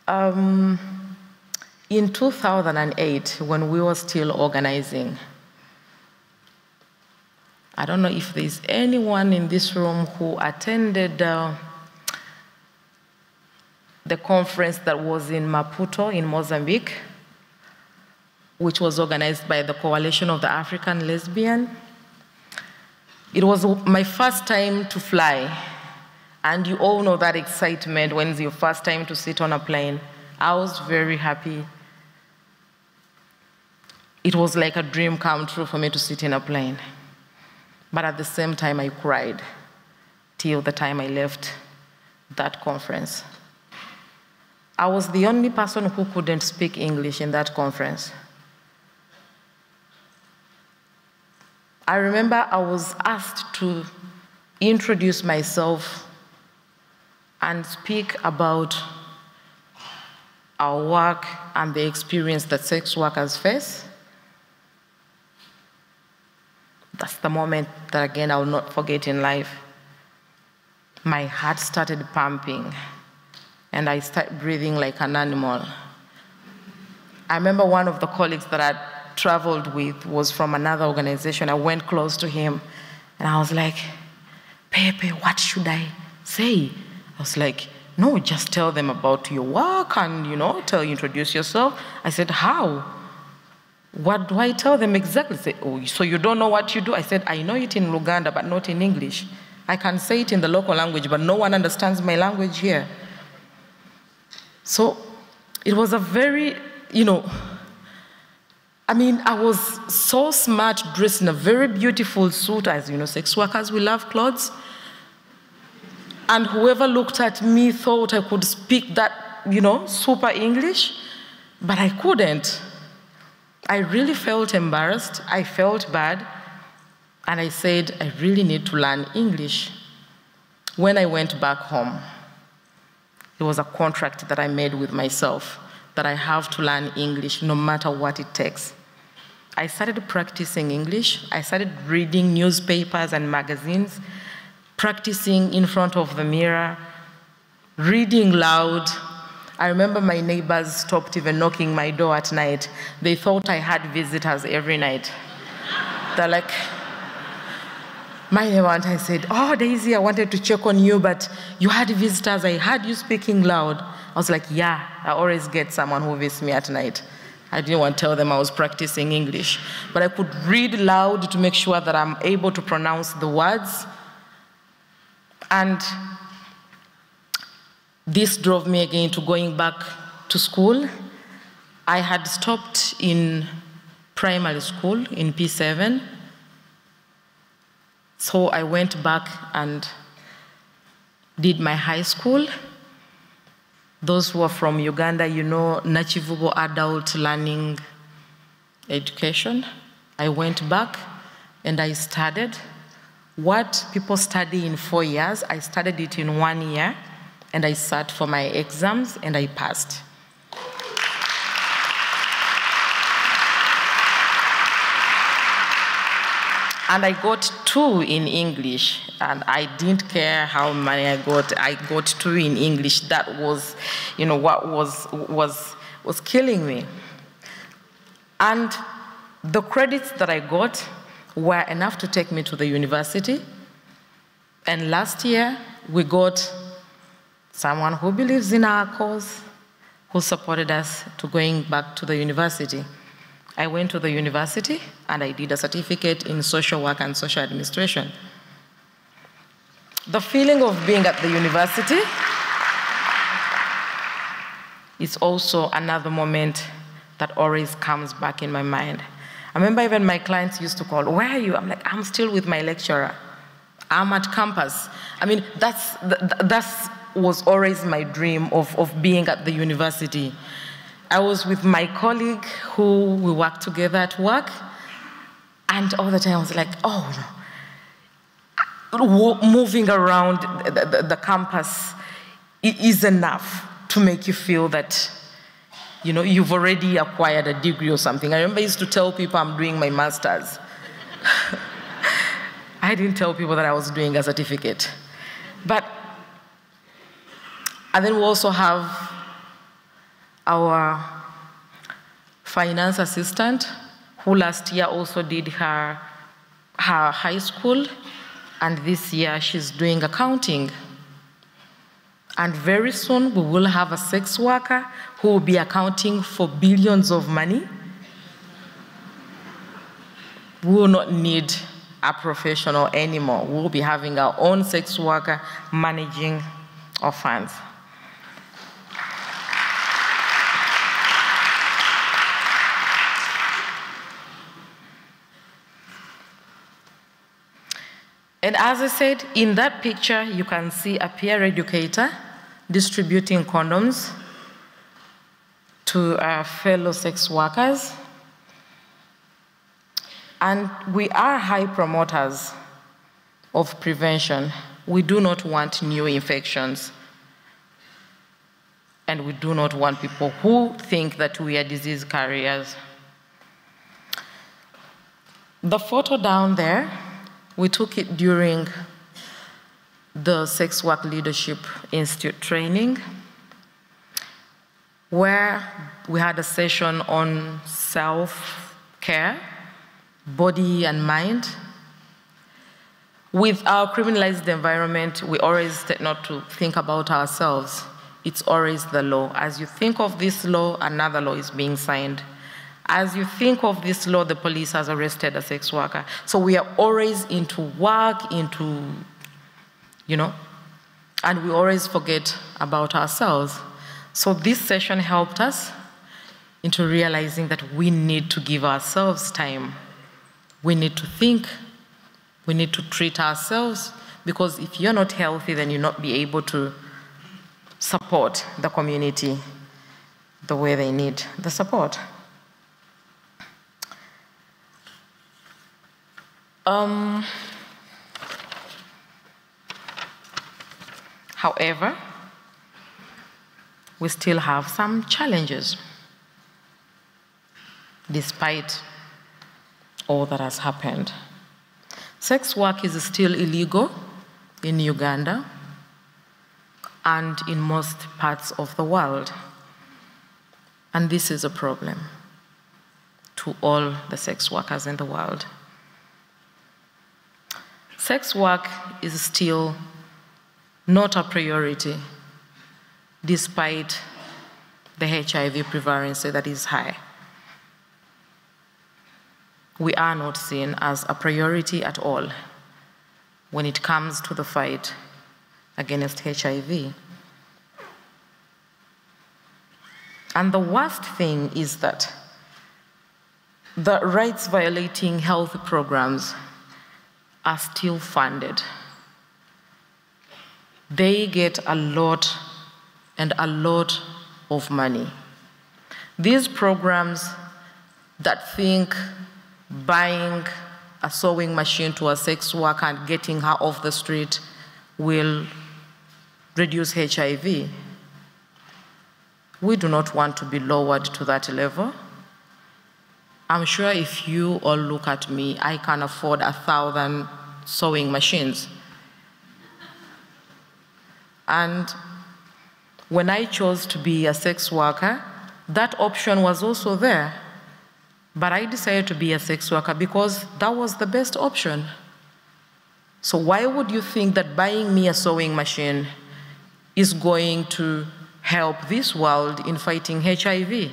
In 2008, when we were still organizing, I don't know if there's anyone in this room who attended the conference that was in Maputo in Mozambique, which was organized by the Coalition of the African Lesbian. It was my first time to fly, and you all know that excitement when it's your first time to sit on a plane. I was very happy. It was like a dream come true for me to sit in a plane. But at the same time, I cried till the time I left that conference. I was the only person who couldn't speak English in that conference. I remember I was asked to introduce myself and speak about our work and the experience that sex workers face. That's the moment that, again, I will not forget in life. My heart started pumping, and I started breathing like an animal. I remember one of the colleagues that I traveled with was from another organization. I went close to him, and I was like, Pepe, what should I say? I was like, no, just tell them about your work and, introduce yourself. I said, how? What do I tell them exactly? They said, oh, so you don't know what you do? I said, I know it in Luganda, but not in English. I can say it in the local language, but no one understands my language here. So it was a very, I was so smart, dressed in a very beautiful suit. As you know, sex workers, we love clothes. And whoever looked at me thought I could speak that, super English, but I couldn't. I really felt embarrassed. I felt bad. And I said, I really need to learn English. When I went back home, it was a contract that I made with myself that I have to learn English no matter what it takes. I started practicing English. I started reading newspapers and magazines, practicing in front of the mirror, reading loud. I remember my neighbors stopped even knocking my door at night. They thought I had visitors every night. They're like, my neighbor, and I said, oh, Daisy, I wanted to check on you, but you had visitors. I heard you speaking loud. I was like, yeah, I always get someone who visits me at night. I didn't want to tell them I was practicing English, but I could read loud to make sure that I'm able to pronounce the words. And this drove me again to going back to school. I had stopped in primary school in P7. So I went back and did my high school. Those who are from Uganda, you know, Nachivubo Adult Learning Education. I went back and I studied. What people study in 4 years, I studied it in 1 year, and I sat for my exams and I passed. And I got 2 in English, and I didn't care how many I got 2 in English. That was, you know, what was killing me. And the credits that I got were enough to take me to the university. And last year, we got someone who believes in our cause, who supported us to going back to the university. I went to the university and I did a certificate in social work and social administration. The feeling of being at the university is also another moment that always comes back in my mind. I remember even my clients used to call, where are you? I'm like, I'm still with my lecturer. I'm at campus. I mean, that was always my dream of being at the university. I was with my colleague who we worked together at work, and all the time I was like, oh, no. Moving around the campus is enough to make you feel that, you know, you've already acquired a degree or something. I remember I used to tell people I'm doing my master's. I didn't tell people that I was doing a certificate. And then we also have our finance assistant, who last year also did her high school, and this year she's doing accounting. And very soon we will have a sex worker who will be accounting for billions of money. We will not need a professional anymore. We will be having our own sex worker managing our funds. And as I said, in that picture, you can see a peer educator distributing condoms to our fellow sex workers. And we are high promoters of prevention. We do not want new infections. And we do not want people who think that we are disease carriers. The photo down there, we took it during the Sex Work Leadership Institute training, where we had a session on self-care, body and mind. With our criminalized environment, we always tend not to think about ourselves. It's always the law. As you think of this law, another law is being signed. As you think of this law, the police has arrested a sex worker. So we are always into work, into, you know, and we always forget about ourselves. So this session helped us into realizing that we need to give ourselves time. We need to think. We need to treat ourselves, because if you're not healthy, then you'll not be able to support the community the way they need the support. However, we still have some challenges, despite all that has happened. Sex work is still illegal in Uganda and in most parts of the world. And this is a problem to all the sex workers in the world. Sex work is still not a priority, despite the HIV prevalence that is high. We are not seen as a priority at all when it comes to the fight against HIV. And the worst thing is that the rights-violating health programs are still funded. They get a lot and a lot of money. These programs that think buying a sewing machine to a sex worker and getting her off the street will reduce HIV. We do not want to be lowered to that level. I'm sure if you all look at me, I can afford 1,000 sewing machines. And when I chose to be a sex worker, that option was also there. But I decided to be a sex worker because that was the best option. So why would you think that buying me a sewing machine is going to help this world in fighting HIV?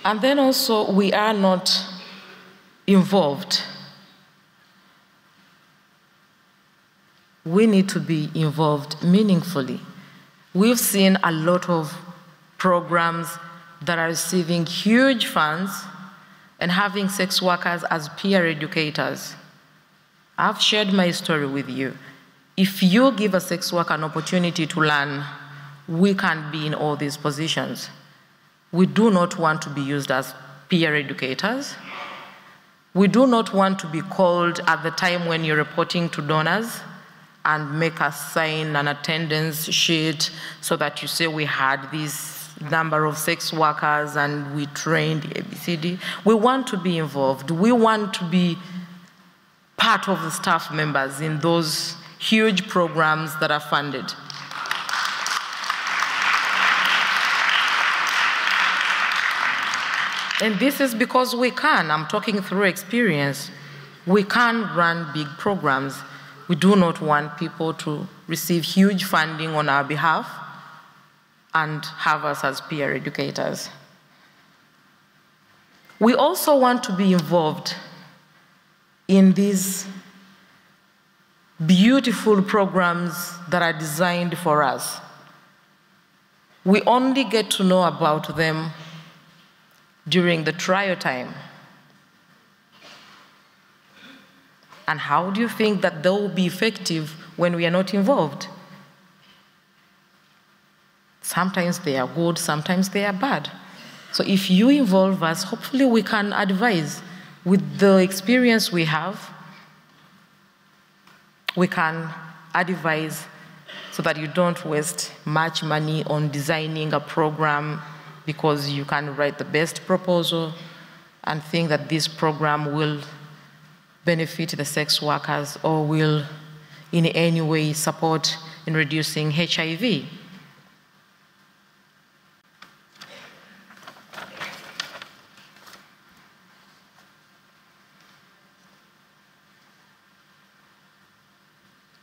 And then also, we are not involved. We need to be involved meaningfully. We've seen a lot of programs that are receiving huge funds and having sex workers as peer educators. I've shared my story with you. If you give a sex worker an opportunity to learn, we can be in all these positions. We do not want to be used as peer educators. We do not want to be called at the time when you're reporting to donors and make us sign an attendance sheet so that you say we had this number of sex workers and we trained ABCD. We want to be involved. We want to be part of the staff members in those huge programs that are funded. And this is because we can. I'm talking through experience. We can run big programs. We do not want people to receive huge funding on our behalf and have us as peer educators. We also want to be involved in these beautiful programs that are designed for us. We only get to know about them during the trial time. And how do you think that they will be effective when we are not involved? Sometimes they are good, sometimes they are bad. So if you involve us, hopefully we can advise. With the experience we have, we can advise so that you don't waste much money on designing a program because you can write the best proposal and think that this program will benefit the sex workers or will in any way support in reducing HIV.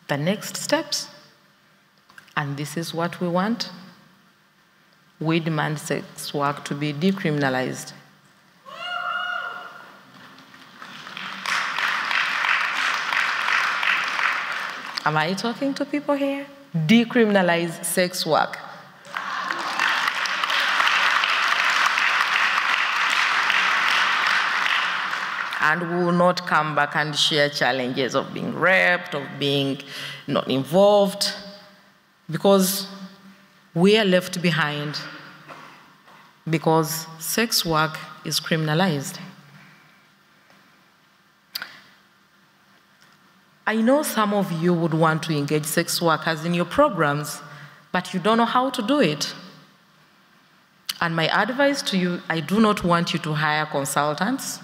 The next steps, and this is what we want, we demand sex work to be decriminalized. Am I talking to people here? Decriminalize sex work. And we will not come back and share challenges of being raped, of being not involved, because we are left behind, because sex work is criminalized. I know some of you would want to engage sex workers in your programs, but you don't know how to do it. And my advice to you, I do not want you to hire consultants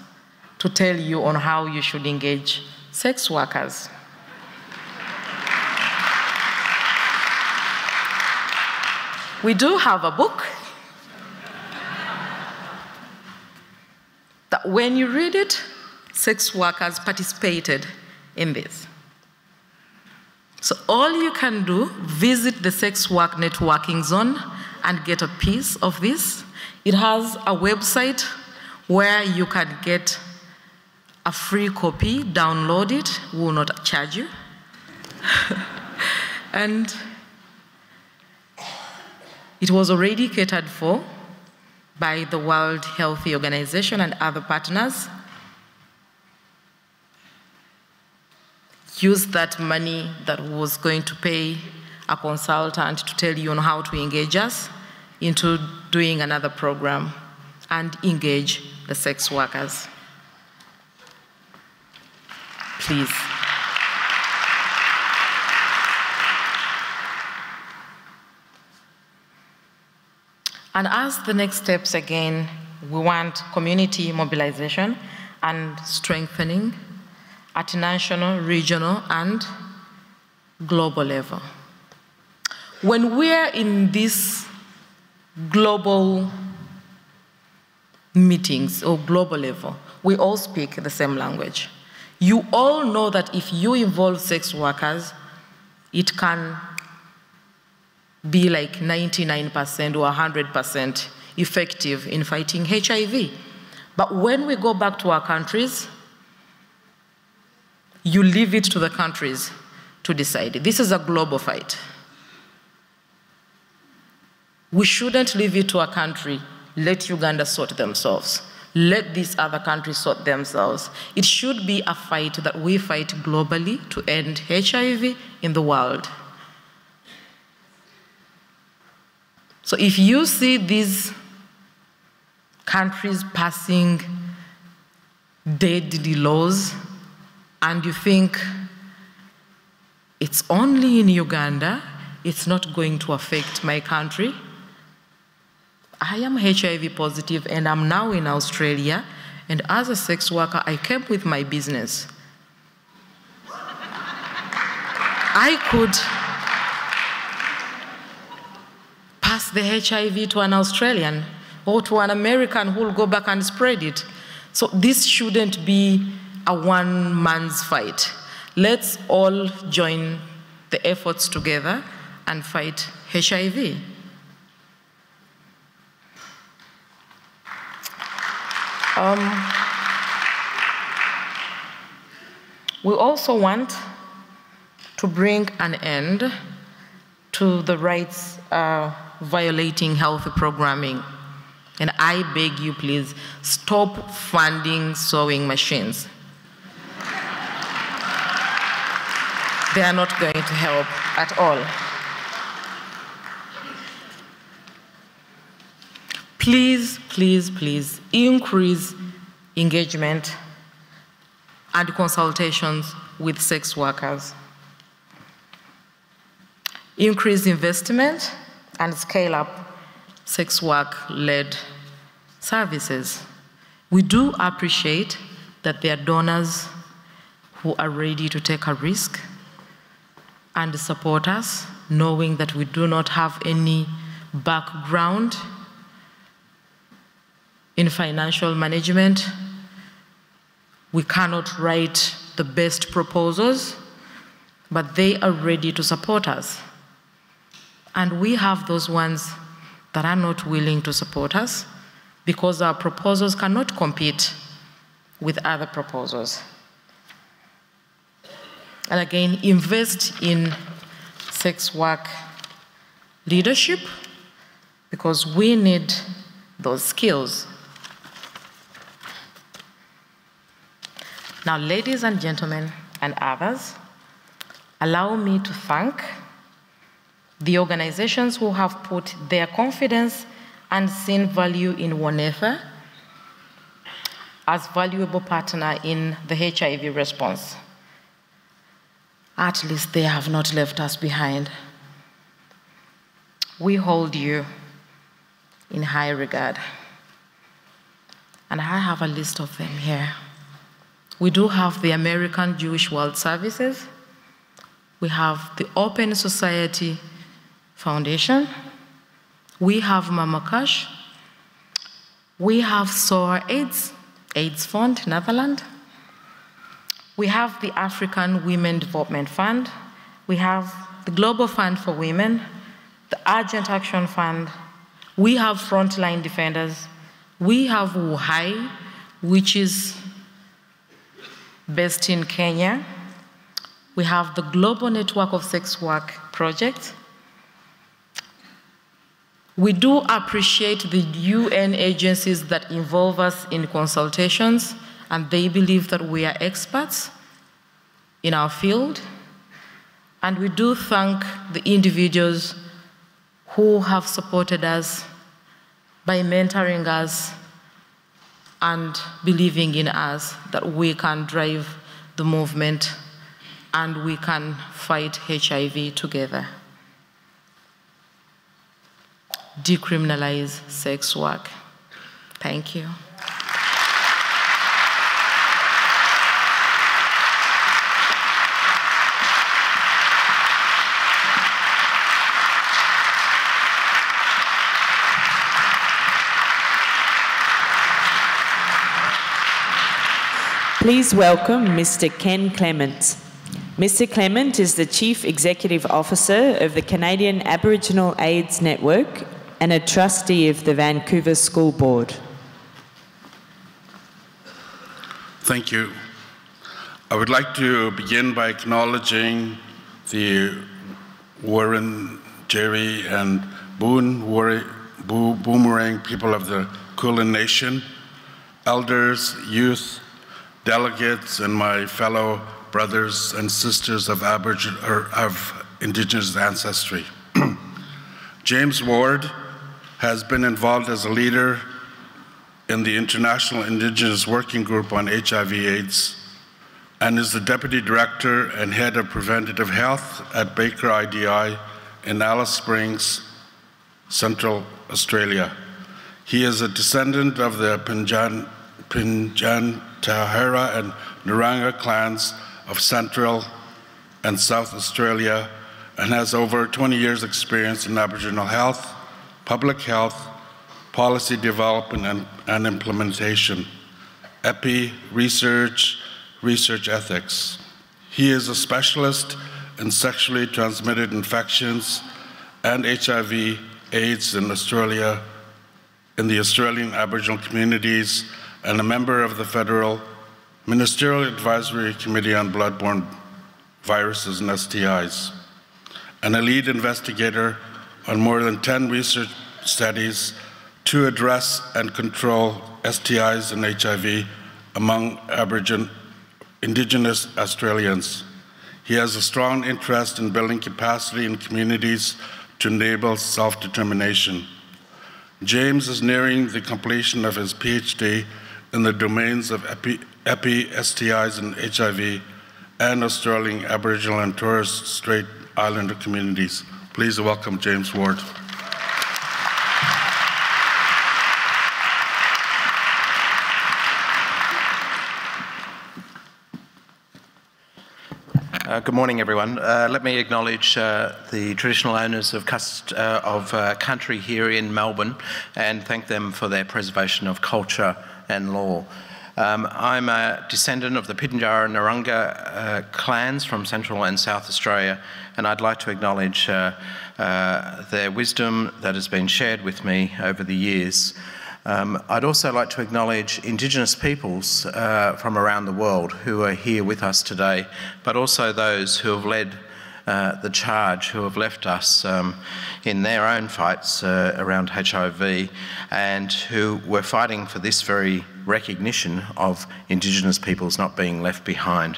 to tell you on how you should engage sex workers. We do have a book that when you read it, sex workers participated in this. So all you can do, visit the Sex Work Networking Zone and get a piece of this. It has a website where you can get a free copy, download it, we will not charge you. And it was already catered for by the World Health Organization and other partners. Use that money that was going to pay a consultant to tell you on how to engage us into doing another program and engage the sex workers. Please. And as the next steps again, we want community mobilization and strengthening at national, regional, and global level. When we're in these global meetings or global level, we all speak the same language. You all know that if you involve sex workers, it can be like 99% or 100% effective in fighting HIV. But when we go back to our countries, you leave it to the countries to decide. This is a global fight. We shouldn't leave it to a country, let Uganda sort themselves. Let these other countries sort themselves. It should be a fight that we fight globally to end HIV in the world. So if you see these countries passing deadly laws, and you think it's only in Uganda, it's not going to affect my country. I am HIV positive and I'm now in Australia, and as a sex worker, I came with my business. I could pass the HIV to an Australian or to an American who will go back and spread it. So this shouldn't be a one-man's fight. Let's all join the efforts together and fight HIV. We also want to bring an end to the rights violating health programming. And I beg you, please, stop funding sewing machines. They are not going to help at all. Please, please, please increase engagement and consultations with sex workers. Increase investment and scale up sex work-led services. We do appreciate that there are donors who are ready to take a risk and support us, knowing that we do not have any background in financial management. We cannot write the best proposals, but they are ready to support us. And we have those ones that are not willing to support us because our proposals cannot compete with other proposals. And again, invest in sex work leadership because we need those skills. Now, ladies and gentlemen and others, allow me to thank the organizations who have put their confidence and seen value in WANEFA as valuable partner in the HIV response. At least they have not left us behind. We hold you in high regard. And I have a list of them here. We do have the American Jewish World Services. We have the Open Society Foundation. We have Mama Cash. We have SOAR AIDS Fund, Netherlands. We have the African Women Development Fund. We have the Global Fund for Women, the Urgent Action Fund. We have Frontline Defenders. We have WUHAI, which is based in Kenya. We have the Global Network of Sex Work Project. We do appreciate the UN agencies that involve us in consultations, and they believe that we are experts in our field. And we do thank the individuals who have supported us by mentoring us and believing in us that we can drive the movement and we can fight HIV together. Decriminalize sex work. Thank you. Please welcome Mr. Ken Clement. Mr. Clement is the Chief Executive Officer of the Canadian Aboriginal AIDS Network and a trustee of the Vancouver School Board. Thank you. I would like to begin by acknowledging the Wurundjeri and Boomerang people of the Kulin Nation, elders, youth, delegates, and my fellow brothers and sisters of Indigenous ancestry. James Ward has been involved as a leader in the International Indigenous Working Group on HIV/AIDS and is the Deputy Director and Head of Preventative Health at Baker IDI in Alice Springs, Central Australia. He is a descendant of the Pinjantahara and Naranga clans of Central and South Australia and has over 20 years experience in Aboriginal health, public health, policy development and implementation, research ethics. He is a specialist in sexually transmitted infections and HIV/AIDS in Australia, in the Australian Aboriginal communities, and a member of the Federal Ministerial Advisory Committee on Bloodborne Viruses and STIs, and a lead investigator on more than 10 research studies to address and control STIs and HIV among Indigenous Australians. He has a strong interest in building capacity in communities to enable self-determination. James is nearing the completion of his PhD in the domains of STIs and HIV and Australian Aboriginal and Torres Strait Islander communities. Please welcome James Ward. Good morning, everyone. Let me acknowledge the traditional owners of country here in Melbourne and thank them for their preservation of culture and law. I'm a descendant of the Pitjantjatjara and Naranga clans from Central and South Australia, and I'd like to acknowledge their wisdom that has been shared with me over the years. I'd also like to acknowledge Indigenous peoples from around the world who are here with us today, but also those who have led the charge, who have left us in their own fights around HIV and who were fighting for this very recognition of Indigenous peoples not being left behind.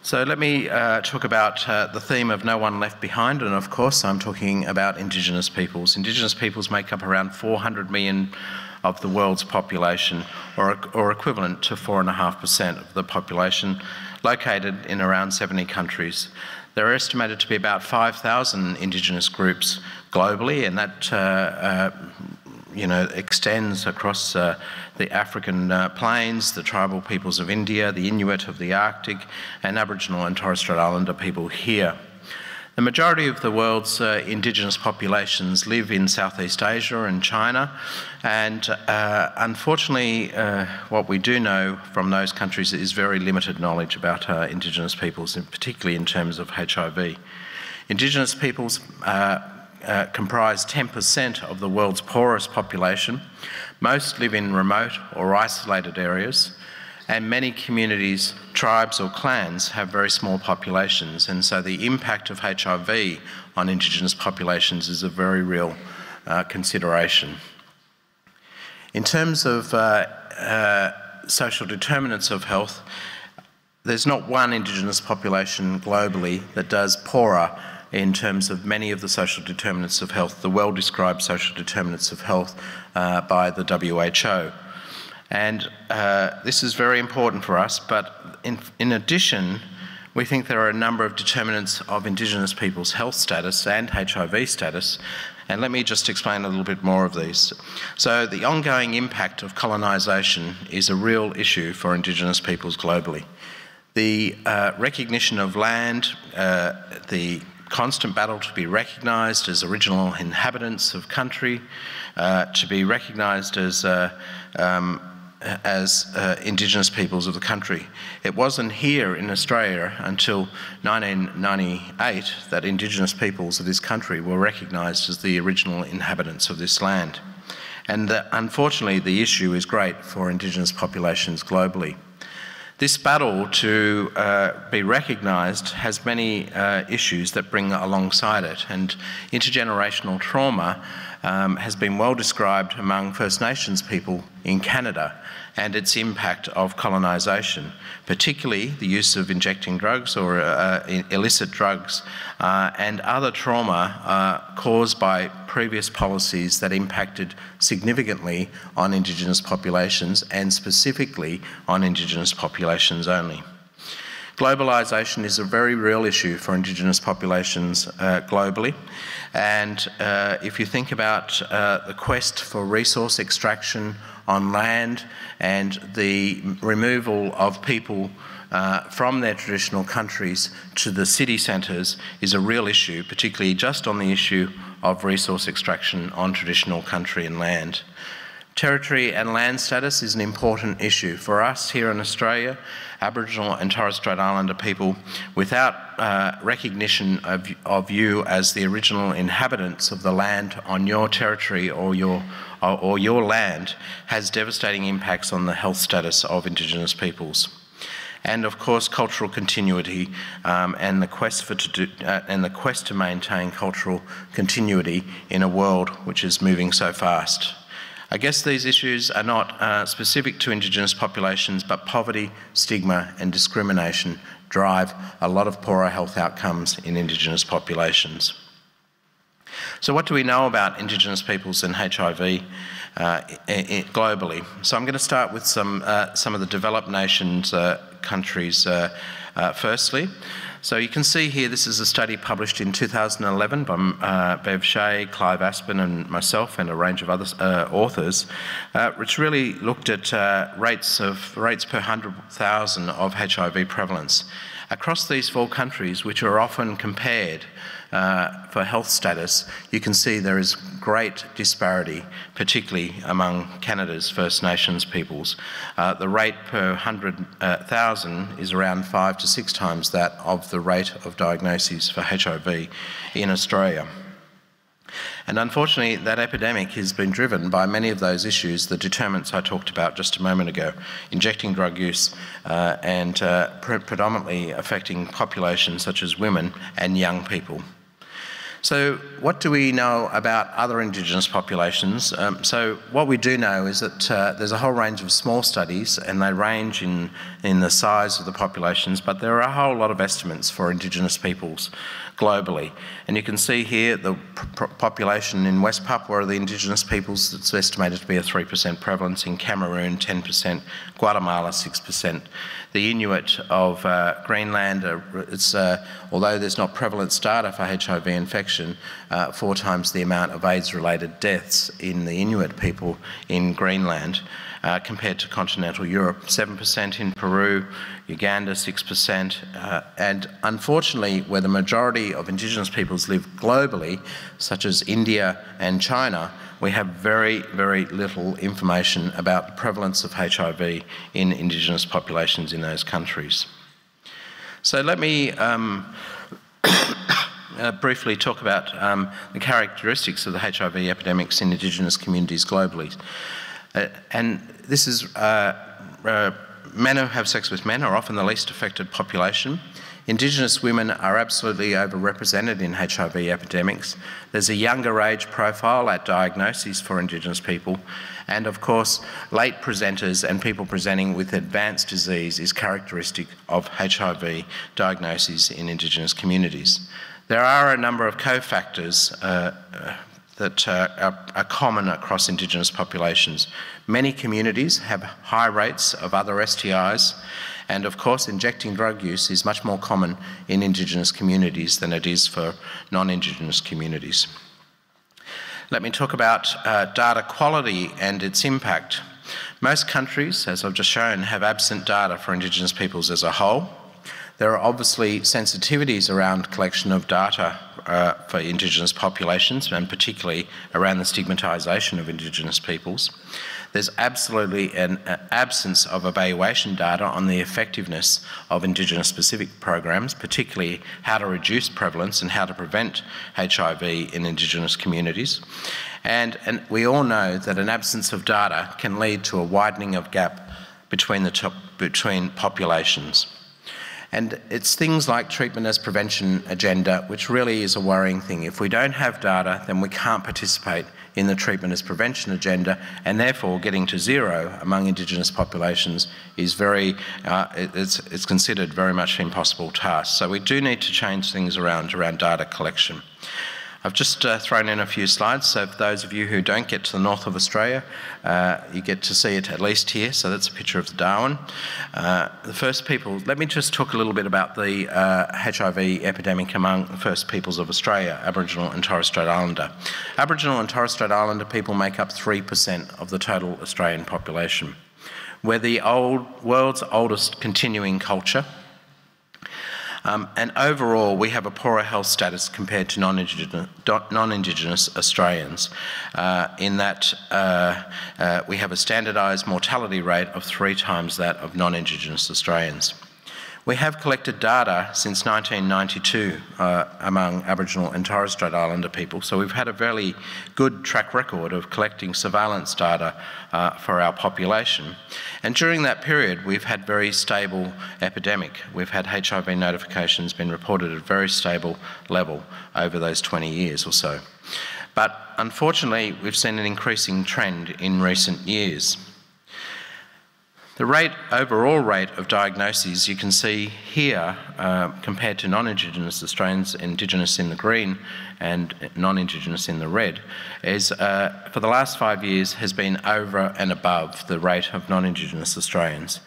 So let me talk about the theme of no one left behind, and of course I'm talking about Indigenous peoples. Indigenous peoples make up around 400 million of the world's population, or equivalent to 4.5% of the population, located in around 70 countries. There are estimated to be about 5,000 Indigenous groups globally, and that extends across the African plains, the tribal peoples of India, the Inuit of the Arctic, and Aboriginal and Torres Strait Islander people here. The majority of the world's Indigenous populations live in Southeast Asia and China, and unfortunately what we do know from those countries is very limited knowledge about Indigenous peoples, and particularly in terms of HIV. Indigenous peoples comprise 10% of the world's poorest population. Most live in remote or isolated areas, and many communities, tribes or clans have very small populations, and so the impact of HIV on Indigenous populations is a very real consideration. In terms of social determinants of health, there's not one Indigenous population globally that does poorer in terms of many of the social determinants of health, the well-described social determinants of health by the WHO. And this is very important for us, but in addition, we think there are a number of determinants of Indigenous people's health status and HIV status, and let me just explain a little bit more of these. So the ongoing impact of colonisation is a real issue for Indigenous peoples globally. The recognition of land, the constant battle to be recognised as original inhabitants of country, to be recognised as Indigenous peoples of the country. It wasn't here in Australia until 1998 that Indigenous peoples of this country were recognised as the original inhabitants of this land. And unfortunately, the issue is great for Indigenous populations globally. This battle to be recognised has many issues that bring alongside it, and intergenerational trauma has been well described among First Nations people in Canada and its impact of colonisation, particularly the use of injecting drugs or illicit drugs and other trauma caused by previous policies that impacted significantly on Indigenous populations and specifically on Indigenous populations only. Globalisation is a very real issue for Indigenous populations globally, and if you think about the quest for resource extraction on land and the removal of people from their traditional countries to the city centres is a real issue, particularly just on the issue of resource extraction on traditional country and land. Territory and land status is an important issue for us here in Australia. Aboriginal and Torres Strait Islander people, without recognition of you as the original inhabitants of the land on your territory or your land, has devastating impacts on the health status of Indigenous peoples. And of course, cultural continuity and the quest to maintain cultural continuity in a world which is moving so fast. I guess these issues are not specific to Indigenous populations, but poverty, stigma and discrimination drive a lot of poorer health outcomes in Indigenous populations. So what do we know about Indigenous peoples and HIV globally? So I'm going to start with some of the developed nations countries firstly. So you can see here, this is a study published in 2011 by Bev Shea, Clive Aspen and myself and a range of other authors, which really looked at rates per 100,000 of HIV prevalence. Across these 4 countries, which are often compared for health status, you can see there is great disparity, particularly among Canada's First Nations peoples. The rate per 100,000 is around 5 to 6 times that of the rate of diagnoses for HIV in Australia. And unfortunately, that epidemic has been driven by many of those issues, the determinants I talked about just a moment ago, injecting drug use and predominantly affecting populations such as women and young people. So what do we know about other Indigenous populations? So what we do know is that there's a whole range of small studies, and they range in in the size of the populations, but there are a whole lot of estimates for Indigenous peoples globally. And you can see here the population in West Papua of the Indigenous peoples, it's estimated to be a 3% prevalence, in Cameroon 10%, Guatemala 6%. The Inuit of Greenland, although there's not prevalence data for HIV infection, 4 times the amount of AIDS-related deaths in the Inuit people in Greenland compared to continental Europe, 7% in Peru, Uganda 6%, and unfortunately where the majority of Indigenous peoples live globally, such as India and China, we have very, very little information about the prevalence of HIV in Indigenous populations in those countries. So let me briefly talk about the characteristics of the HIV epidemics in Indigenous communities globally. And this is men who have sex with men are often the least affected population. Indigenous women are absolutely overrepresented in HIV epidemics. There's a younger age profile at diagnosis for Indigenous people. And of course, late presenters and people presenting with advanced disease is characteristic of HIV diagnoses in Indigenous communities. There are a number of cofactors that are common across Indigenous populations. Many communities have high rates of other STIs, and of course injecting drug use is much more common in Indigenous communities than it is for non-Indigenous communities. Let me talk about data quality and its impact. Most countries, as I've just shown, have absent data for Indigenous peoples as a whole. There are obviously sensitivities around collection of data for Indigenous populations, and particularly around the stigmatisation of Indigenous peoples. There's absolutely an absence of evaluation data on the effectiveness of Indigenous-specific programs, particularly how to reduce prevalence and how to prevent HIV in Indigenous communities. And we all know that an absence of data can lead to a widening of gap between populations. And it's things like treatment as prevention agenda, which really is a worrying thing. If we don't have data, then we can't participate in the treatment as prevention agenda, and therefore getting to zero among Indigenous populations is it's considered very much an impossible task. So we do need to change things around data collection. I've just thrown in a few slides, so for those of you who don't get to the north of Australia, you get to see it at least here. So that's a picture of the Darwin. The first people, let me just talk a little bit about the HIV epidemic among the first peoples of Australia, Aboriginal and Torres Strait Islander. Aboriginal and Torres Strait Islander people make up 3% of the total Australian population. We're the world's oldest continuing culture. And overall, we have a poorer health status compared to non-Indigenous Australians in that we have a standardised mortality rate of 3 times that of non-Indigenous Australians. We have collected data since 1992 among Aboriginal and Torres Strait Islander people, so we've had a very good track record of collecting surveillance data for our population. And during that period, we've had very stable epidemic. We've had HIV notifications been reported at a very stable level over those 20 years or so. But unfortunately, we've seen an increasing trend in recent years. The overall rate of diagnoses you can see here compared to non-Indigenous Australians, Indigenous in the green and non-Indigenous in the red, is for the last 5 years has been over and above the rate of non-Indigenous Australians,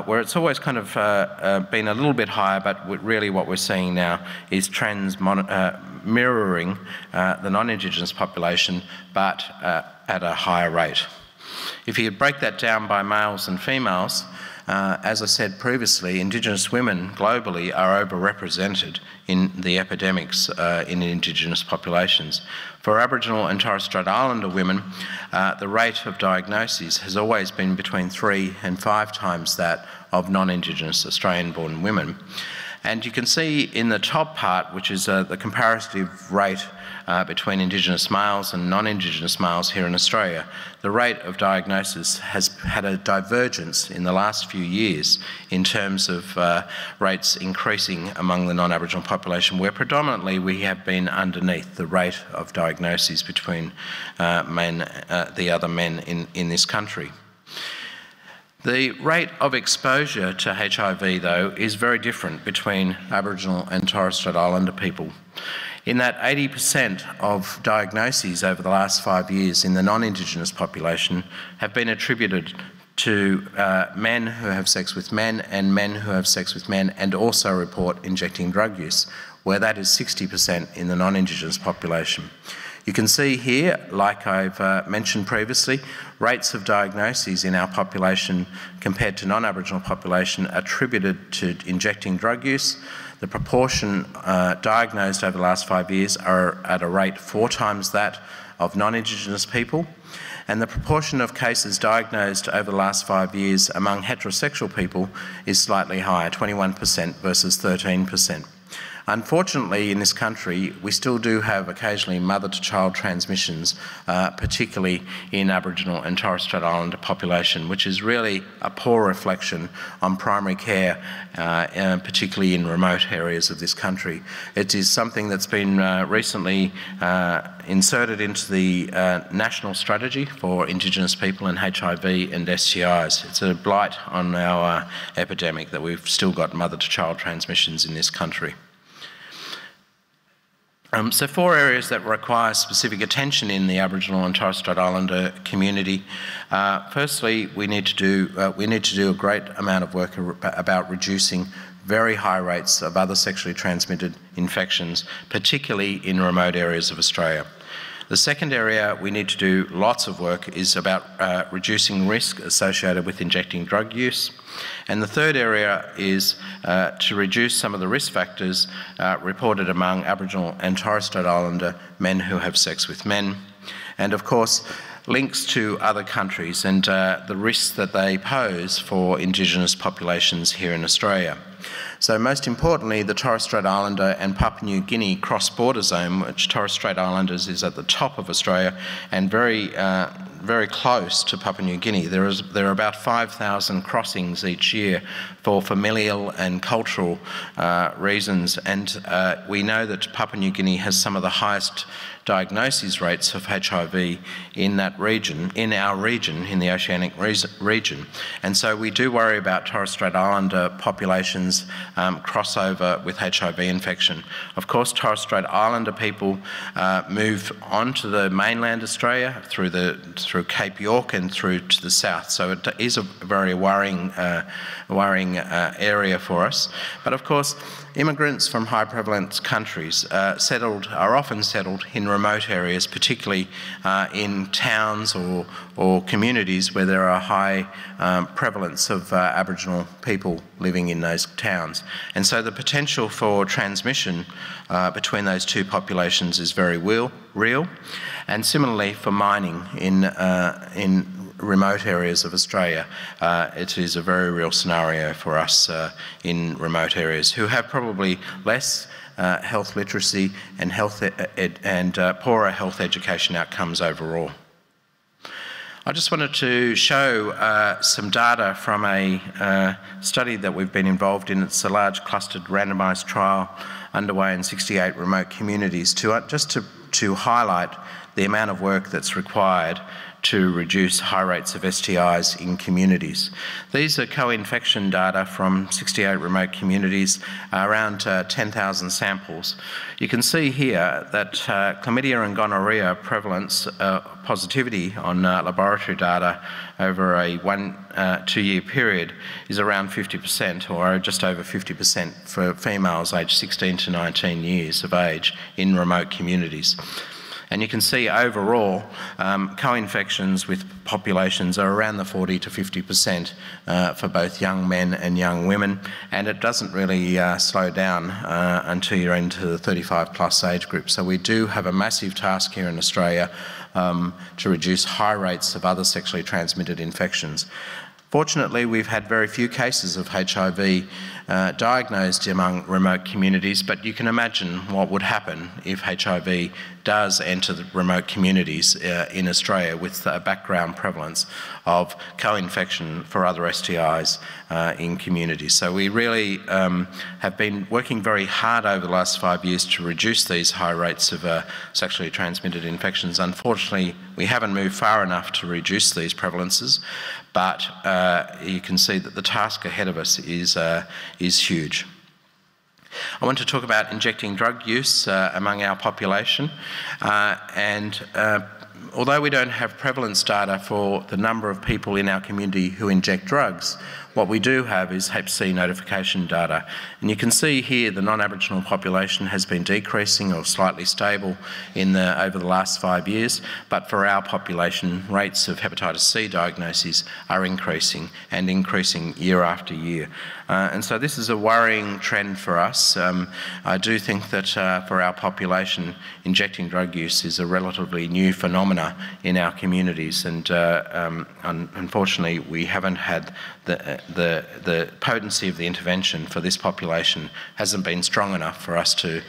where it's always kind of been a little bit higher, but really what we're seeing now is trends mirroring the non-Indigenous population, but at a higher rate. If you break that down by males and females, as I said previously, Indigenous women globally are overrepresented in the epidemics in Indigenous populations. For Aboriginal and Torres Strait Islander women, the rate of diagnoses has always been between 3 and 5 times that of non-Indigenous Australian-born women. And you can see in the top part, which is the comparative rate between Indigenous males and non-Indigenous males here in Australia, the rate of diagnosis has had a divergence in the last few years in terms of rates increasing among the non-Aboriginal population, where predominantly we have been underneath the rate of diagnoses between the other men in this country. The rate of exposure to HIV, though, is very different between Aboriginal and Torres Strait Islander people, in that 80% of diagnoses over the last 5 years in the non-Indigenous population have been attributed to men who have sex with men and men who have sex with men and also report injecting drug use, where that is 60% in the non-Indigenous population. You can see here, like I've mentioned previously, rates of diagnoses in our population compared to non-Aboriginal population attributed to injecting drug use. The proportion diagnosed over the last 5 years are at a rate 4 times that of non-Indigenous people. And the proportion of cases diagnosed over the last 5 years among heterosexual people is slightly higher, 21% versus 13%. Unfortunately, in this country, we still do have occasionally mother-to-child transmissions, particularly in Aboriginal and Torres Strait Islander population, which is really a poor reflection on primary care, particularly in remote areas of this country. It is something that's been recently inserted into the National Strategy for Indigenous People and HIV and STIs. It's a blight on our epidemic that we've still got mother-to-child transmissions in this country. So 4 areas that require specific attention in the Aboriginal and Torres Strait Islander community. Firstly, we need to do a great amount of work about reducing very high rates of other sexually transmitted infections, particularly in remote areas of Australia. The second area we need to do lots of work is about reducing risk associated with injecting drug use. And the third area is to reduce some of the risk factors reported among Aboriginal and Torres Strait Islander men who have sex with men. And of course, links to other countries and the risks that they pose for Indigenous populations here in Australia. So most importantly, the Torres Strait Islander and Papua New Guinea cross-border zone, which Torres Strait Islanders is at the top of Australia and very close to Papua New Guinea. There are about 5,000 crossings each year for familial and cultural reasons, and we know that Papua New Guinea has some of the highest diagnosis rates of HIV in that region, in our region, in the Oceanic region. And so we do worry about Torres Strait Islander populations crossover with HIV infection. Of course, Torres Strait Islander people move onto the mainland Australia through Cape York and through to the south. So it is a very worrying area for us. But of course, immigrants from high prevalence countries are often settled in remote areas, particularly in towns or communities where there are high prevalence of Aboriginal people living in those towns. And so the potential for transmission between those two populations is very real. And similarly for mining in remote areas of Australia, it is a very real scenario for us in remote areas who have probably less health literacy and poorer health education outcomes overall. I just wanted to show some data from a study that we've been involved in. It's a large clustered randomised trial underway in 68 remote communities to highlight the amount of work that's required to reduce high rates of STIs in communities. These are co-infection data from 68 remote communities, around 10,000 samples. You can see here that chlamydia and gonorrhea prevalence positivity on laboratory data over a 1-2 year period is around 50%, or just over 50% for females aged 16 to 19 years of age in remote communities. And you can see overall, co-infections with populations are around the 40 to 50% for both young men and young women, and it doesn't really slow down until you're into the 35 plus age group. So we do have a massive task here in Australia to reduce high rates of other sexually transmitted infections. Fortunately, we've had very few cases of HIV diagnosed among remote communities, but you can imagine what would happen if HIV does enter the remote communities in Australia with a background prevalence of co-infection for other STIs in communities. So we really have been working very hard over the last 5 years to reduce these high rates of sexually transmitted infections. Unfortunately, we haven't moved far enough to reduce these prevalences, but you can see that the task ahead of us is huge. I want to talk about injecting drug use among our population, although we don't have prevalence data for the number of people in our community who inject drugs, what we do have is Hep C notification data. And you can see here the non-Aboriginal population has been decreasing or slightly stable over the last 5 years, but for our population, rates of hepatitis C diagnoses are increasing and increasing year after year. And so this is a worrying trend for us. I do think that for our population, injecting drug use is a relatively new phenomena in our communities, and unfortunately we haven't had the potency of the intervention for this population hasn't been strong enough for us to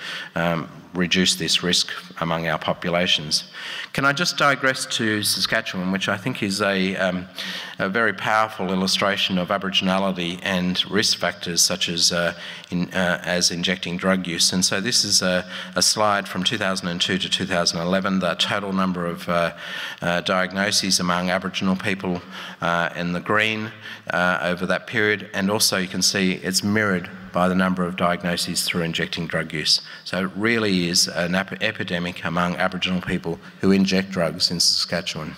reduce this risk among our populations. Can I just digress to Saskatchewan, which I think is a very powerful illustration of Aboriginality and risk factors such as injecting drug use. And so this is a slide from 2002 to 2011, the total number of diagnoses among Aboriginal people in the green over that period, and also you can see it's mirrored by the number of diagnoses through injecting drug use. So it really is an epidemic among Aboriginal people who inject drugs in Saskatchewan.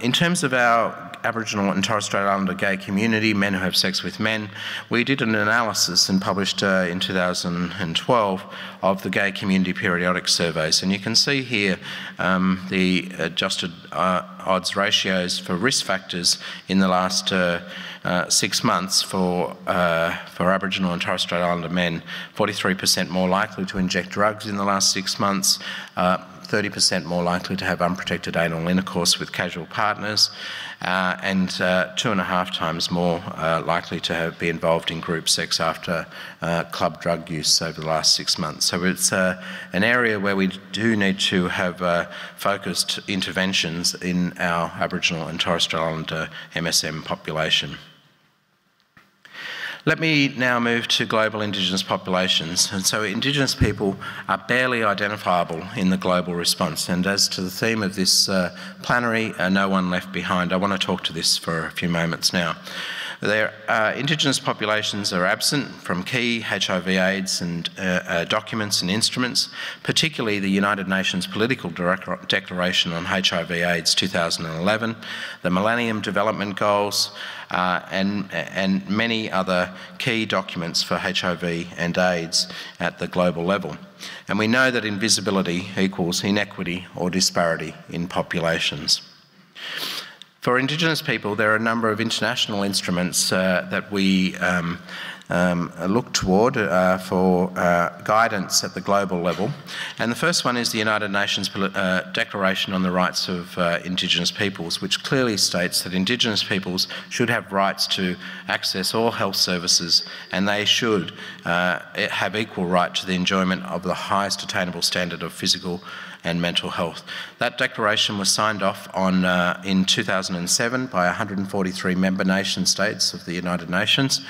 In terms of our Aboriginal and Torres Strait Islander gay community, men who have sex with men, we did an analysis and published in 2012 of the gay community periodic surveys. And you can see here the adjusted odds ratios for risk factors in the last 6 months for Aboriginal and Torres Strait Islander men. 43% more likely to inject drugs in the last 6 months, 30% more likely to have unprotected anal intercourse with casual partners, and 2.5 times more likely to be involved in group sex after club drug use over the last 6 months. So it's an area where we do need to have focused interventions in our Aboriginal and Torres Strait Islander MSM population. Let me now move to global Indigenous populations. And so Indigenous people are barely identifiable in the global response. And as to the theme of this plenary, no one left behind, I want to talk to this for a few moments now. Indigenous populations are absent from key HIV/AIDS and documents and instruments, particularly the United Nations Political Declaration on HIV/AIDS 2011, the Millennium Development Goals, and many other key documents for HIV and AIDS at the global level. And we know that invisibility equals inequity or disparity in populations. For Indigenous people, there are a number of international instruments that we look toward for guidance at the global level. And the first one is the United Nations Declaration on the Rights of Indigenous Peoples, which clearly states that Indigenous peoples should have rights to access all health services, and they should have equal right to the enjoyment of the highest attainable standard of physical and mental health. That declaration was signed off on in 2007 by 143 member nation states of the United Nations,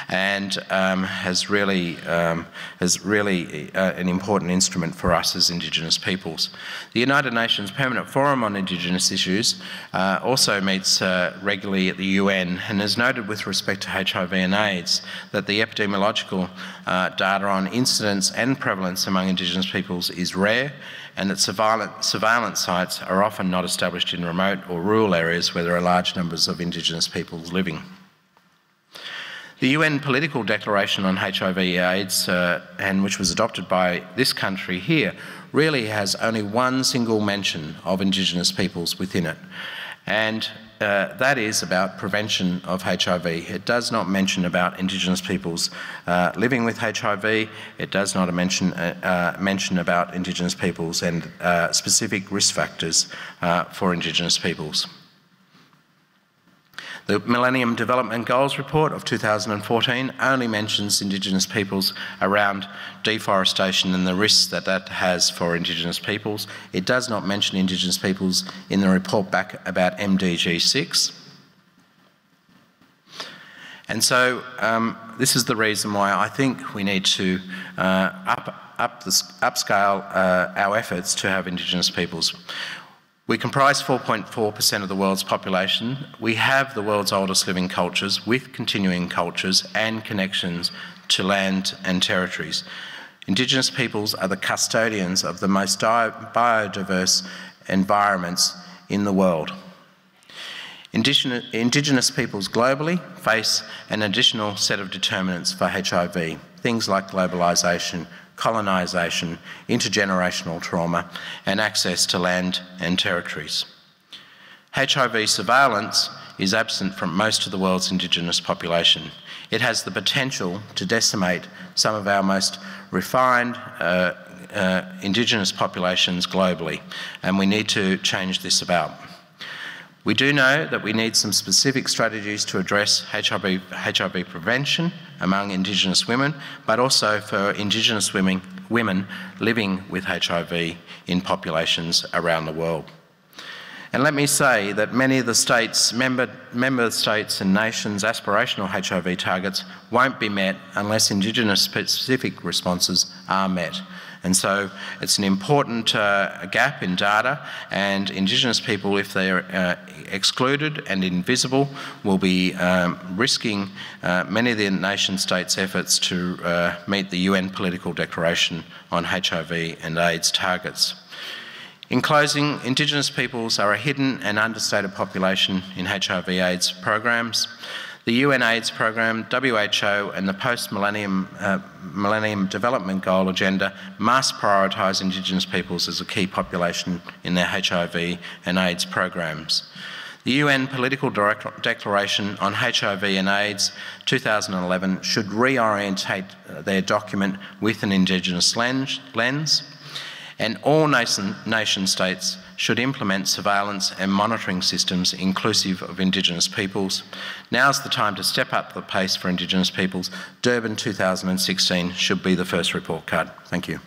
and has really an important instrument for us as Indigenous peoples. The United Nations Permanent Forum on Indigenous Issues also meets regularly at the UN, and has noted with respect to HIV and AIDS that the epidemiological data on incidence and prevalence among Indigenous peoples is rare, and that surveillance sites are often not established in remote or rural areas where there are large numbers of Indigenous peoples living. The UN Political Declaration on HIV/AIDS, and which was adopted by this country here, really has only one single mention of Indigenous peoples within it, and that is about prevention of HIV. It does not mention about Indigenous peoples living with HIV. It does not mention about Indigenous peoples and specific risk factors for Indigenous peoples. The Millennium Development Goals report of 2014 only mentions Indigenous peoples around deforestation and the risks that that has for Indigenous peoples. It does not mention Indigenous peoples in the report back about MDG 6. And so this is the reason why I think we need to upscale our efforts to have Indigenous peoples. We comprise 4.4% of the world's population. We have the world's oldest living cultures with continuing cultures and connections to land and territories. Indigenous peoples are the custodians of the most biodiverse environments in the world. Indigenous peoples globally face an additional set of determinants for HIV, things like globalisation, colonisation, intergenerational trauma, and access to land and territories. HIV surveillance is absent from most of the world's Indigenous population. It has the potential to decimate some of our most refined Indigenous populations globally, and we need to change this about. We do know that we need some specific strategies to address HIV prevention among Indigenous women, but also for Indigenous women living with HIV in populations around the world. And let me say that many of the states, member states and nations' aspirational HIV targets won't be met unless Indigenous specific responses are met. And so it's an important gap in data, and Indigenous people, if they're excluded and invisible, will be risking many of the nation states' efforts to meet the UN Political Declaration on HIV and AIDS targets. In closing, Indigenous peoples are a hidden and understated population in HIV/AIDS programs. The UN AIDS program, WHO and the post-millennium Millennium Development Goal agenda must prioritise Indigenous peoples as a key population in their HIV and AIDS programs. The UN Political Declaration on HIV and AIDS 2011 should reorientate their document with an Indigenous lens, and all nation states should implement surveillance and monitoring systems inclusive of Indigenous peoples. Now's the time to step up the pace for Indigenous peoples. Durban 2016 should be the first report card. Thank you.